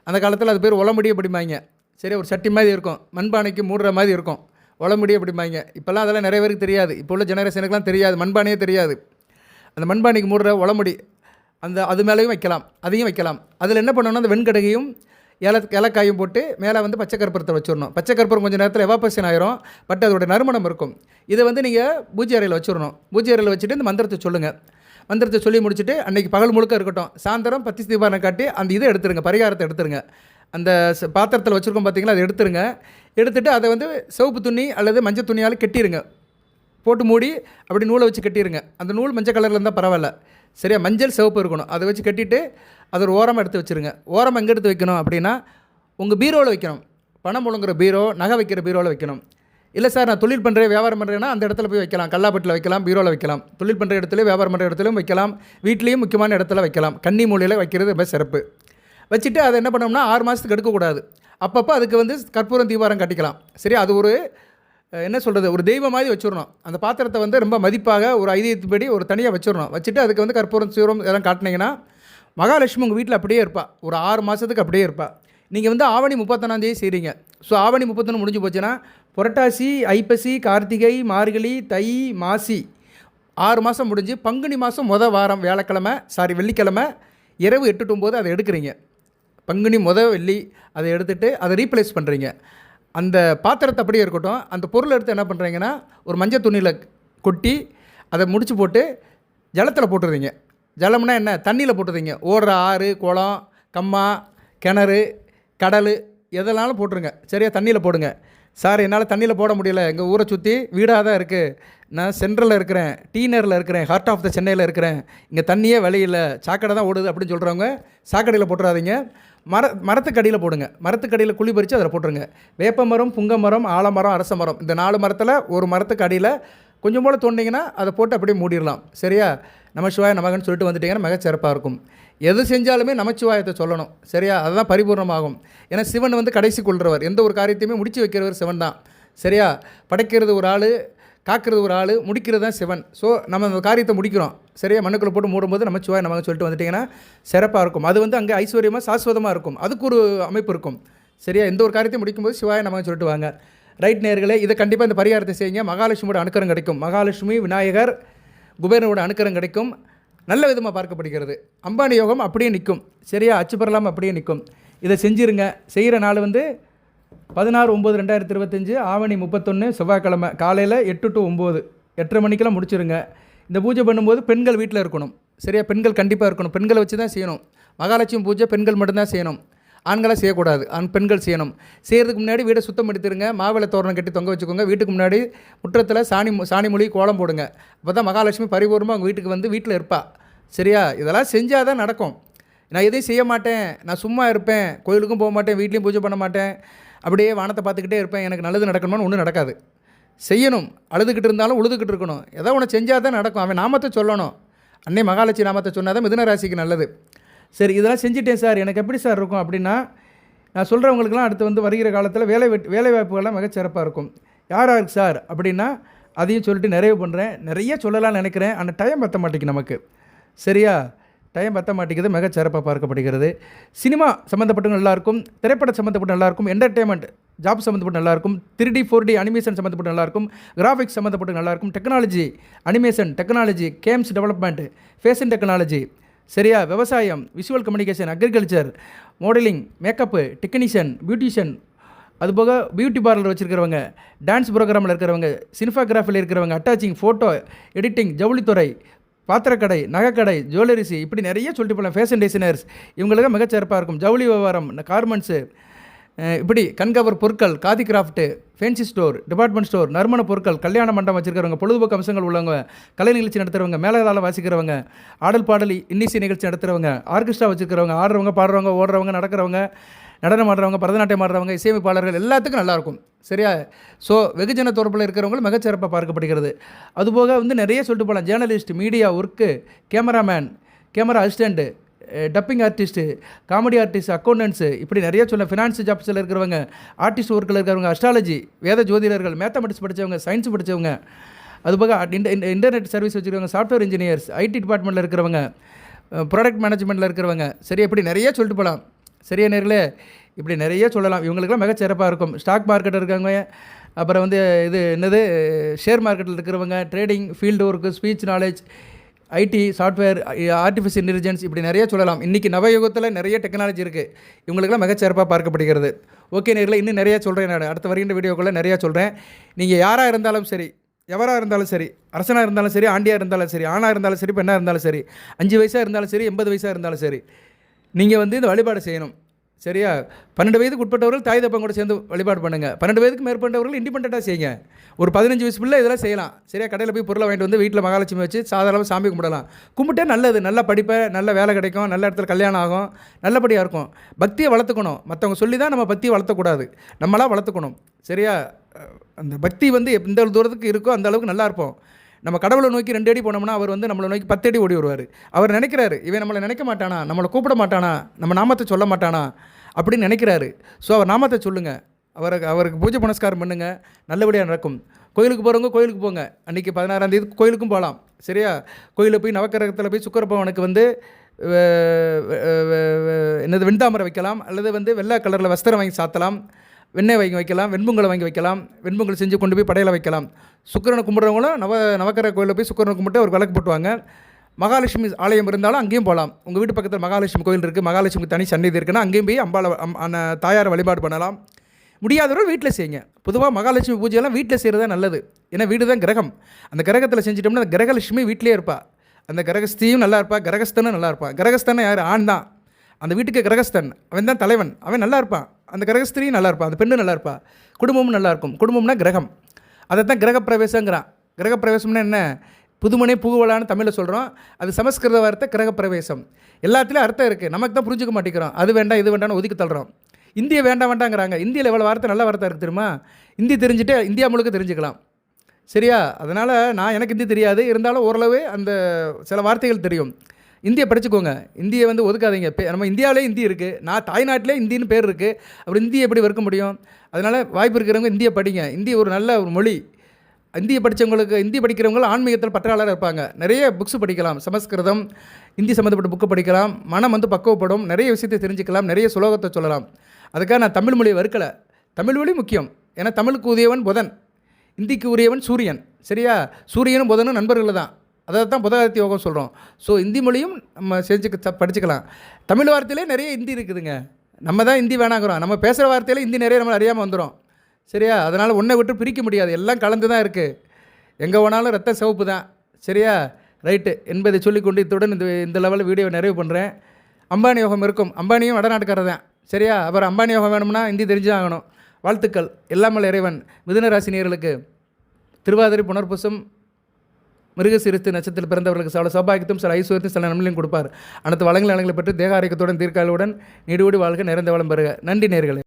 அந்த காலத்தில் அது பேர் உளமுடி அப்படிம்பாங்க. சரியா? ஒரு சட்டி மாதிரி இருக்கும், மண்பானைக்கு மூடுற மாதிரி இருக்கும், உளமுடி அப்படிம்பாங்க. இப்போல்லாம் அதெல்லாம் நிறைய பேருக்கு தெரியாது. இப்போ உள்ள ஜெனரேஷனுக்குலாம் தெரியாது, மண்பானையே தெரியாது. அந்த மண்பானைக்கு மூடுற உளமுடி அது மேலேயும் வைக்கலாம், அதையும் வைக்கலாம். அதில் என்ன பண்ணணும்னா, அந்த வெண்கடுகையும் ஏலக்காயும் போட்டு மேலே பச்சை கற்பூரத்தை வச்சிடணும். பச்சை கற்பூரம் கொஞ்சம் நேரத்தில் எவாபரேஷன் ஆயிரும், பட் அதோட நறுமணம் இருக்கும். இதை நீங்கள் பூஜை அறையில் வச்சிடணும். பூஜை அறையில் வச்சுட்டு இந்த மந்திரத்தை சொல்லுங்கள். மந்திரத்தை சொல்லி முடிச்சுட்டு அன்றைக்கி பகல் முழுக்க இருக்கட்டும். சாயந்தரம் பத்தி தீபாவளி காட்டி அந்த இதை எடுத்துருங்க, பரிகாரத்தை எடுத்துருங்க. அந்த பாத்திரத்தில் வச்சுருக்கோம் பார்த்தீங்களா, அதை எடுத்துருங்க. எடுத்துகிட்டு அதை சிவப்பு துணி அல்லது மஞ்சள் துணியால் கெட்டிடுங்க. போட்டு மூடி அப்படி நூலை வச்சு கட்டிடுங்க. அந்த நூல் மஞ்சள் கலரில் இருந்தால் பரவாயில்ல. சரியா? மஞ்சள் சிவப்பு இருக்கணும். அதை வச்சு கட்டிட்டு அதை ஒரு ஓரமாக எடுத்து வச்சுருங்க. ஓரமாக எங்கே எடுத்து வைக்கணும் அப்படின்னா, உங்கள் பீரோவில் வைக்கணும். பணம் முழுங்குற பீரோ, நகை வைக்கிற பீரோவில் வைக்கணும். இல்லை சார் நான் தொழில் பண்ணுறேன், வியாபாரம் பண்ணுறேன்னா அந்த இடத்துல போய் வைக்கலாம். கல்லாப்பட்டில் வைக்கலாம், பீரோவில் வைக்கலாம். தொழில் பண்ணுற இடத்துலையும் வியாபாரம் பண்ணுற இடத்துலையும் வைக்கலாம். வீட்லேயும் முக்கியமான இடத்துல வைக்கலாம். கன்னி மூலையில் வைக்கிறது ரொம்ப சிறப்பு. வச்சுட்டு அதை என்ன பண்ணோம்னா 6 மாதத்துக்கு எடுக்கக்கூடாது. அப்பப்போ அதுக்கு கற்பூரம் தீபாரம் கட்டிக்கலாம். சரி? அது ஒரு என்ன சொல்கிறது, ஒரு தெய்வம் மாதிரி வச்சுடணும். அந்த பாத்திரத்தை ரொம்ப மதிப்பாக ஒரு ஐதீகத்துப்படி ஒரு தனியாக வச்சிடணும். வச்சுட்டு அதுக்கு கற்பூரம் சீரம் இதெல்லாம் காட்டினீங்கன்னா மகாலட்சுமி உங்கள் வீட்டில் அப்படியே இருப்பாள். ஒரு 6 மாதத்துக்கு அப்படியே இருப்பாள். நீங்கள் ஆவணி 31 செய்கிறீங்க. ஸோ ஆவணி 31 முடிஞ்சு போச்சுன்னா புரட்டாசி, ஐப்பசி, கார்த்திகை, மார்கழி, தை, மாசி 6 மாதம் முடிஞ்சு பங்குனி மாதம் வாரம் வெள்ளிக்கிழமை இரவு 8 to 9 அதை எடுக்கிறீங்க. பங்குனி வெள்ளி அதை எடுத்துகிட்டு அதை ரீப்ளேஸ் பண்ணுறீங்க. அந்த பாத்திரத்தை அப்படியே இருக்கட்டும். அந்த பொருளை எடுத்து என்ன பண்ணுறீங்கன்னா, ஒரு மஞ்சள் துணியில் கொட்டி அதை முடிச்சு போட்டு ஜலத்தில் போட்டுறீங்க. ஜலம்னா என்ன? தண்ணியில் போட்டுறீங்க. ஓடுற ஆறு, குளம், கம்மா, கிணறு, கடல் எதெல்லாம் போட்டுருங்க. சரியா? தண்ணியில் போடுங்க. சார் என்னால் தண்ணியில் போட முடியல, எங்கள் ஊரை சுற்றி வீடாக தான் இருக்குது, நான் சென்ட்ரலில் இருக்கிறேன், டீனரில் இருக்கிறேன், ஹார்ட் ஆஃப் த சென்னையில் இருக்கிறேன், இங்கே தண்ணியே விலையில்லை, சாக்கடை தான் ஓடுது அப்படின்னு சொல்கிறவங்க சாக்கடையில் போட்டுறாதீங்க. மரத்துக்கடியில் போடுங்க. மரத்துக்கடியில் குழி பறித்து அதில் போட்டுருங்க. வேப்ப மரம், புங்க மரம், ஆலமரம், அரச மரம் இந்த 4 மரத்தில் ஒரு மரத்துக்கு அடியில் கொஞ்சம் போல் தோண்டிங்கன்னா அதை போட்டு அப்படியே மூடிடலாம். சரியா? நமச்சிவாய நமகன்னு சொல்லிட்டு வந்துட்டிங்கன்னா மிகச்சிறப்பாக இருக்கும். எது செஞ்சாலுமே நமச்சிவாயத்தை சொல்லணும். சரியா? அதுதான் பரிபூர்ணமாகும். ஏன்னா சிவன் கடைசி கொள்கிறவர், எந்த ஒரு காரியத்தையுமே முடிச்சு வைக்கிறவர் சிவன் தான். சரியா? படைக்கிறது ஒரு ஆள், காக்கிறது ஒரு ஆள், முடிக்கிறது தான் சிவன். ஸோ நம்ம அந்த காரியத்தை முடிக்கிறோம். சரியா? மண்ணுக்குள்ளே போட்டு மூடும்போது நமச்சிவாய நமக்கு சொல்லிட்டு வந்துட்டிங்கன்னா சிறப்பாக இருக்கும். அது அங்கே ஐஸ்வர்யமாக சாஸ்வதமாக இருக்கும். அதுக்கு ஒரு அமைப்பு இருக்கும். சரியா? எந்த ஒரு காரியத்தையும் முடிக்கும்போது சிவாய நமக்கு சொல்லிட்டு வாங்க. ரைட் நேயர்களே, இதை கண்டிப்பாக இந்த பரிகாரத்தை செய்யுங்க. மகாலட்சுமியோட அனுக்கிரம் கிடைக்கும். மகாலட்சுமி, விநாயகர், குபேரனோட அனுக்கிரம் கிடைக்கும். நல்ல விதமாக பார்க்கப்படுகிறது. அம்பானி யோகம் அப்படியே நிற்கும். சரியா? அச்சு பெறலாம் அப்படியே நிற்கும். இதை செஞ்சுருங்க. செய்கிற நாள் 16/9/2025 ஆவணி 31 செவ்வாய்க்கிழமை காலையில் 8 to 9 8:30 மணிக்கெல்லாம் முடிச்சிருங்க. இந்த பூஜை பண்ணும்போது பெண்கள் வீட்டில் இருக்கணும். சரியா? பெண்கள் கண்டிப்பாக இருக்கணும். பெண்களை வச்சு தான் செய்யணும். மகாலட்சுமி பூஜை பெண்கள் மட்டும்தான் செய்யணும், ஆண்களாக செய்யக்கூடாது. பெண்கள் செய்யணும். செய்கிறதுக்கு முன்னாடி வீடை சுத்தம் எடுத்துருங்க. மாவிளை தோரணம் கட்டி தொங்க வச்சுக்கோங்க. வீட்டுக்கு முன்னாடி முற்றத்தில் சாணி மொழி கோலம் போடுங்க. அப்போ தான் மகாலட்சுமி பரிபூர்ணமாக அவங்க வீட்டுக்கு வீட்டில் இருப்பாள். சரியா? இதெல்லாம் செஞ்சால் தான் நடக்கும். நான் எதையும் செய்ய மாட்டேன், நான் சும்மா இருப்பேன், கோயிலுக்கும் போக மாட்டேன், வீட்லேயும் பூஜை பண்ண மாட்டேன், அப்படியே வானத்தை பார்த்துக்கிட்டே இருப்பேன், எனக்கு நல்லது நடக்கணும்னு ஒன்றும் நடக்காது. செய்யணும். அழுதுகிட்டு இருந்தாலும் உழுதுகிட்டு இருக்கணும். ஏதோ ஒன்று செஞ்சால் தான் நடக்கும். அவன் நாமத்தை சொல்லணும். அன்னை மகாலட்சுமி நாமத்தை சொன்னால் தான் மிதுன ராசிக்கு நல்லது. சரி, இதெல்லாம் செஞ்சுட்டேன் சார், எனக்கு எப்படி சார் இருக்கும் அப்படின்னா, நான் சொல்கிறவங்களுக்குலாம் அடுத்து வருகிற காலத்தில் வேலை வாய்ப்புகள்லாம் மிகச்சிறப்பாக இருக்கும். யாருக்கு சார் அப்படின்னா அதையும் சொல்லிட்டு நிறைவு பண்ணுறேன். நிறைய சொல்லலாம்னு நினைக்கிறேன், ஆனால் டைம் பற்ற மாட்டேங்குது நமக்கு. சரியா? டைம் பற்ற மாட்டேங்குது, மிகச்சிறப்பாக பார்க்கப்படுகிறது. சினிமா சம்மந்தப்பட்ட நல்லாயிருக்கும், திரைப்படம் சம்மந்தப்பட்ட நல்லாயிருக்கும், என்டர்டெயின்மெண்ட் ஜாப் சம்மந்தப்பட்ட நல்லாயிருக்கும், 3D 4D அனிமேஷன் சம்மந்தப்பட்ட நல்லாயிருக்கும், கிராஃபிக்ஸ் சம்மந்தப்பட்ட நல்லாயிருக்கும், technology animation technology, games development, fashion technology, சரியா? விவசாயம், visual communication, agriculture, modelling, makeup, technician, beautician, அதுபோக பியூட்டி பார்லர் வச்சுருக்கிறவங்க, டான்ஸ் ப்ரோக்ராமில் இருக்கிறவங்க, சினிஃபாகிராஃபியில் இருக்கிறவங்க, அட்டாச்சிங், ஃபோட்டோ எடிட்டிங், ஜவுளித்துறை, பாத்திரக்கடை, நகைக்கடை, ஜுவல்லரிசி, இப்படி நிறைய சொல்லிட்டு போகலாம். ஃபேஷன் டிசைனர்ஸ் இவங்களுக்கு மிகச்சிறப்பாக இருக்கும். ஜவுளி வியாபாரம், கார்மெண்ட்ஸு, இப்படி கண்கவர் பொருட்கள், khadi craft, fancy store, department store, நறுமண பொருட்கள், கல்யாண மண்டபம் வச்சுருக்கிறவங்க, பொழுதுபோக்கு அம்சங்கள் உள்ளவங்க, கலை நிகழ்ச்சி நடத்துகிறவங்க, மேலதாளம் வாசிக்கிறவங்க, ஆடல் பாடல் இன்னிசை நிகழ்ச்சி நடத்துகிறவங்க, ஆர்கெஸ்ட்ரா வச்சுருக்கிறவங்க, ஆடுறவங்க, பாடுறவங்க, ஓடுறவங்க, நடக்கிறவங்க, நடனம் ஆடுறவங்க, பரதநாட்டியம் ஆடுறவங்க, இசையமைப்பாளர்கள், எல்லாத்துக்கும் நல்லாயிருக்கும். சரியா? ஸோ வெகுஜன தொடர்பில் இருக்கிறவங்களும் மிகச்சிறப்பாக பார்க்கப்படுகிறது. அதுபோக நிறைய சொல்லிட்டு போகலாம். Journalist, media work, cameraman, camera assistant, dubbing artist, comedy artist, accountants, இப்படி நிறைய சொல்ல. ஃபினான்ஸ் ஜாப்ஸில் இருக்கிறவங்க, ஆர்டிஸ்ட் ஒர்க்கில் இருக்கிறவங்க, அஸ்ட்ராலஜி, வேத ஜோதிடர்கள், மேத்தமெட்டிக்ஸ் படித்தவங்க, சயின்ஸ் படித்தவங்க, அதுபோக இன்டர்நெட் சர்வீஸ் வச்சுருக்கவங்க, சாஃப்ட்வேர் இன்ஜினியர்ஸ், ஐடி டிபார்ட்மெண்ட்டில் இருக்கிறவங்க, ப்ராடக்ட் மேனேஜ்மெண்ட்டில் இருக்கிறவங்க, சரியா? இப்படி நிறைய சொல்லிட்டு போகலாம். சரியா நேர்களே? இப்படி நிறைய சொல்லலாம். இவங்களுக்கெல்லாம் மிகச்சிறப்பாக இருக்கும். ஸ்டாக் மார்க்கெட்டில் இருக்காங்க, அப்புறம் ஷேர் மார்க்கெட்டில் இருக்கிறவங்க, trading, field work, speech knowledge, IT, software, artificial intelligence, இப்படி நிறைய சொல்லலாம். இன்றைக்கி நவயுகத்தில் நிறைய டெக்னாலஜி இருக்குது. இவங்களுக்கெல்லாம் மிகச்சிறப்பாக பார்க்கப்படுகிறது. ஓகே நேர்களே, இன்னும் நிறையா சொல்கிறேன். நான் அடுத்த வருகின்ற வீடியோக்குள்ளே நிறையா சொல்கிறேன். நீங்கள் யாராக இருந்தாலும் சரி, எவராக இருந்தாலும் சரி, அரசனாக இருந்தாலும் சரி, ஆண்டியாக இருந்தாலும் சரி, ஆணாக இருந்தாலும் சரி, பெண்ணாக இருந்தாலும் சரி, 5 வயசாக இருந்தாலும் சரி, 80 வயசாக இருந்தாலும் சரி, நீங்கள் இந்த வழிபாடு செய்யணும். சரியா? 12 வயதுக்கு உட்பட்டவர்கள் தாய் தப்பம் கூட சேர்ந்து வழிபாடு பண்ணுங்கள். 12 வயதுக்கு மேற்பட்டவர்கள் இண்டிபெண்ட்டாக செய்யுங்க. ஒரு 15 வயசு பிள்ளை இதெல்லாம் செய்யலாம். சரியா? கடையில் போய் பொருளை வாங்கிட்டு வீட்டில் மகாலட்சுமி வச்சு சாதாரணமாக சாமி கும்பிடலாம். கும்பிட்டே நல்லது. நல்லா படிப்பேன், நல்ல வேலை கிடைக்கும், நல்ல இடத்துல கல்யாணம் ஆகும், நல்லபடியாக இருக்கும். பக்தியை வளர்த்துக்கணும். மற்றவங்க சொல்லி தான் நம்ம பக்தியை வளர்த்தக்கூடாது, நம்மளாக வளர்த்துக்கணும். சரியா? அந்த பக்தி எந்த தூரத்துக்கு இருக்கோ அந்த அளவுக்கு நல்லா இருப்போம். நம்ம கடவுளை நோக்கி 2 அடி போனோம்னா அவர் நம்மளை நோக்கி 10 அடி ஓடி வருவார். அவர் நினைக்கிறாரு, இவன் நம்மளை நினைக்க மாட்டானா, நம்மளை கூப்பிட மாட்டானா, நம்ம நாமத்தை சொல்ல மாட்டானா அப்படின்னு நினைக்கிறாரு. ஸோ அவர் நாமத்தை சொல்லுங்கள், அவருக்கு பூஜை புனஸ்காரம் பண்ணுங்கள், நல்லபடியாக நடக்கும். கோயிலுக்கு போகிறவங்க கோயிலுக்கு போங்க. அன்றைக்கி 16ஆம் தேதி கோயிலுக்கும் போகலாம். சரியா? கோயிலில் போய் நவக்கிரகத்தில் போய் சுக்கிரபவனுக்கு வெண்தாமரை வைக்கலாம், அல்லது வெள்ளை கலரில் வஸ்திரம் வாங்கி சாத்தலாம், வெண்ணெய் வாங்கி வைக்கலாம், வெண்பொங்கலை வாங்கி வைக்கலாம், வெண்பொங்கல் செஞ்சு கொண்டு போய் படையில் வைக்கலாம். சுக்கிரனை கும்பிட்றவங்களும் நவக்கிரக கோயிலில் போய் சுக்கிரனை கும்பிட்டு ஒரு விளக்கு போட்டுவாங்க. மகாலட்சுமி ஆலயம் இருந்தாலும் அங்கேயும் போகலாம். உங்கள் வீட்டு பக்கத்தில் மகாலட்சுமி கோயில் இருக்குது, மகாலட்சுமிக்கு தனி சந்நிதி இருக்குன்னா அங்கேயும் போய் தாயாரை வழிபாடு பண்ணலாம். முடியாதவர்கள் வீட்டில் செய்யுங்க. பொதுவாக மகாலட்சுமி பூஜையெல்லாம் வீட்டில் செய்கிறது தான் நல்லது. ஏன்னா வீடு தான் கிரகம். அந்த கிரகத்தில் செஞ்சிட்டோம்னா அந்த கிரகலட்சுமி வீட்டிலே இருப்பாள். அந்த கிரகஸ்தியும் நல்லா இருப்பாள், கிரகஸ்தனும் நல்லா இருப்பாள். கிரகஸ்தனை யார்? ஆண் தான். அந்த வீட்டுக்கு கிரகஸ்தன், அவன் தான் தலைவன், அவன் நல்லா இருப்பான். அந்த கிரகஸ்திரியும் நல்லா இருப்பான், அந்த பெண்ணு நல்லா இருப்பாள். குடும்பமும் நல்லாயிருக்கும். குடும்பம்னா கிரகம். அதை தான் கிரகப்பிரவேசங்கிறான். கிரகப்பிரவேசம்னா என்ன? புதுமனை புகுவலான்னு தமிழில் சொல்கிறோம். அது சமஸ்கிருத வார்த்தை கிரகப்பிரவேசம். எல்லாத்துலேயும் அர்த்தம் இருக்குது, நமக்கு தான் புரிஞ்சுக்க மாட்டேங்கிறோம். அது வேண்டாம் இது வேண்டாம்னு ஒதுக்கி தள்ளுறோம். இந்திய வேண்டாங்கிறாங்க. இந்தியில் எவ்வளோ வார்த்தை நல்ல வார்த்தை இருக்குது தெரியுமா? இந்தி தெரிஞ்சுட்டு இந்தியா முழுக்க தெரிஞ்சுக்கலாம். சரியா? அதனால் எனக்கு இந்தி தெரியாது, இருந்தாலும் ஓரளவு அந்த சில வார்த்தைகள் தெரியும். இந்தியை படிச்சுக்கோங்க. இந்தியை ஒதுக்காதீங்க. நம்ம இந்தியாவிலே இந்தி இருக்குது, நான் தாய்நாட்டிலே இந்தின்னு பேர் இருக்குது, அப்புறம் இந்தியை எப்படி வறுக்க முடியும்? அதனால் வாய்ப்பு இருக்கிறவங்க இந்தியை படிங்க. இந்தி ஒரு நல்ல ஒரு மொழி. இந்தியை இந்தி படிக்கிறவங்க ஆன்மீகத்தில் பற்றாளராக இருப்பாங்க. நிறைய புக்ஸ் படிக்கலாம், சமஸ்கிருதம், இந்தி சம்மந்தப்பட்ட புக்கு படிக்கலாம். மனம் பக்குவப்படும், நிறைய விஷயத்தை தெரிஞ்சுக்கலாம், நிறைய சுலோகத்தை சொல்லலாம். அதுக்காக நான் தமிழ் மொழியை வறுக்கலை. தமிழ் மொழி முக்கியம். ஏன்னா தமிழுக்கு உரியவன் புதன், இந்திக்கு உரியவன் சூரியன். சரியா? சூரியனும் புதனும் நண்பர்கள் தான். அதை தான் புதாதித்ய யோகம் சொல்கிறோம். ஸோ இந்தி மொழியும் நம்ம படிச்சுக்கலாம். தமிழ் வார்த்தையிலே நிறைய இந்தி இருக்குதுங்க. நம்ம தான் இந்தி வேணாங்கிறோம். நம்ம பேசுகிற வார்த்தையில இந்தி நிறைய நம்ம அறியாமல் வந்துடும். சரியா? அதனால் ஒன்றை விட்டு பிரிக்க முடியாது, எல்லாம் கலந்து தான் இருக்குது. எங்கே போனாலும் ரத்த சிவப்பு தான். சரியா? ரைட்டு என்பதை சொல்லிக்கொண்டு இத்துடன் இந்த லெவலில் வீடியோ நிறைவு பண்ணுறேன். அம்பானி யோகம் இருக்கும். அம்பானியும் வடநாட்டுக்காரர் தான். சரியா? அப்புறம் அம்பானி யோகம் வேணும்னா இந்தி தெரிஞ்சு ஆகணும். வாழ்த்துக்கள். எல்லாமல் இறைவன் மிதுன ராசினியர்களுக்கு திருவாதிரை, புனர்பூசம் மிருகசீரித்து நட்சத்திரத்தில் பிறந்தவர்களுக்கு சில சௌபாகியத்தும் சில ஐஸ்வர்யத்தையும் சில நன்மையும் கொடுப்பார். அனைத்து வளங்களை பெற்று தேக ஆரோக்கியத்துடன் தீர்க்காலுடன் நீடுவோடி வாழ்க நிறைந்த வளம் பெறுக. நன்றி நேயர்களே.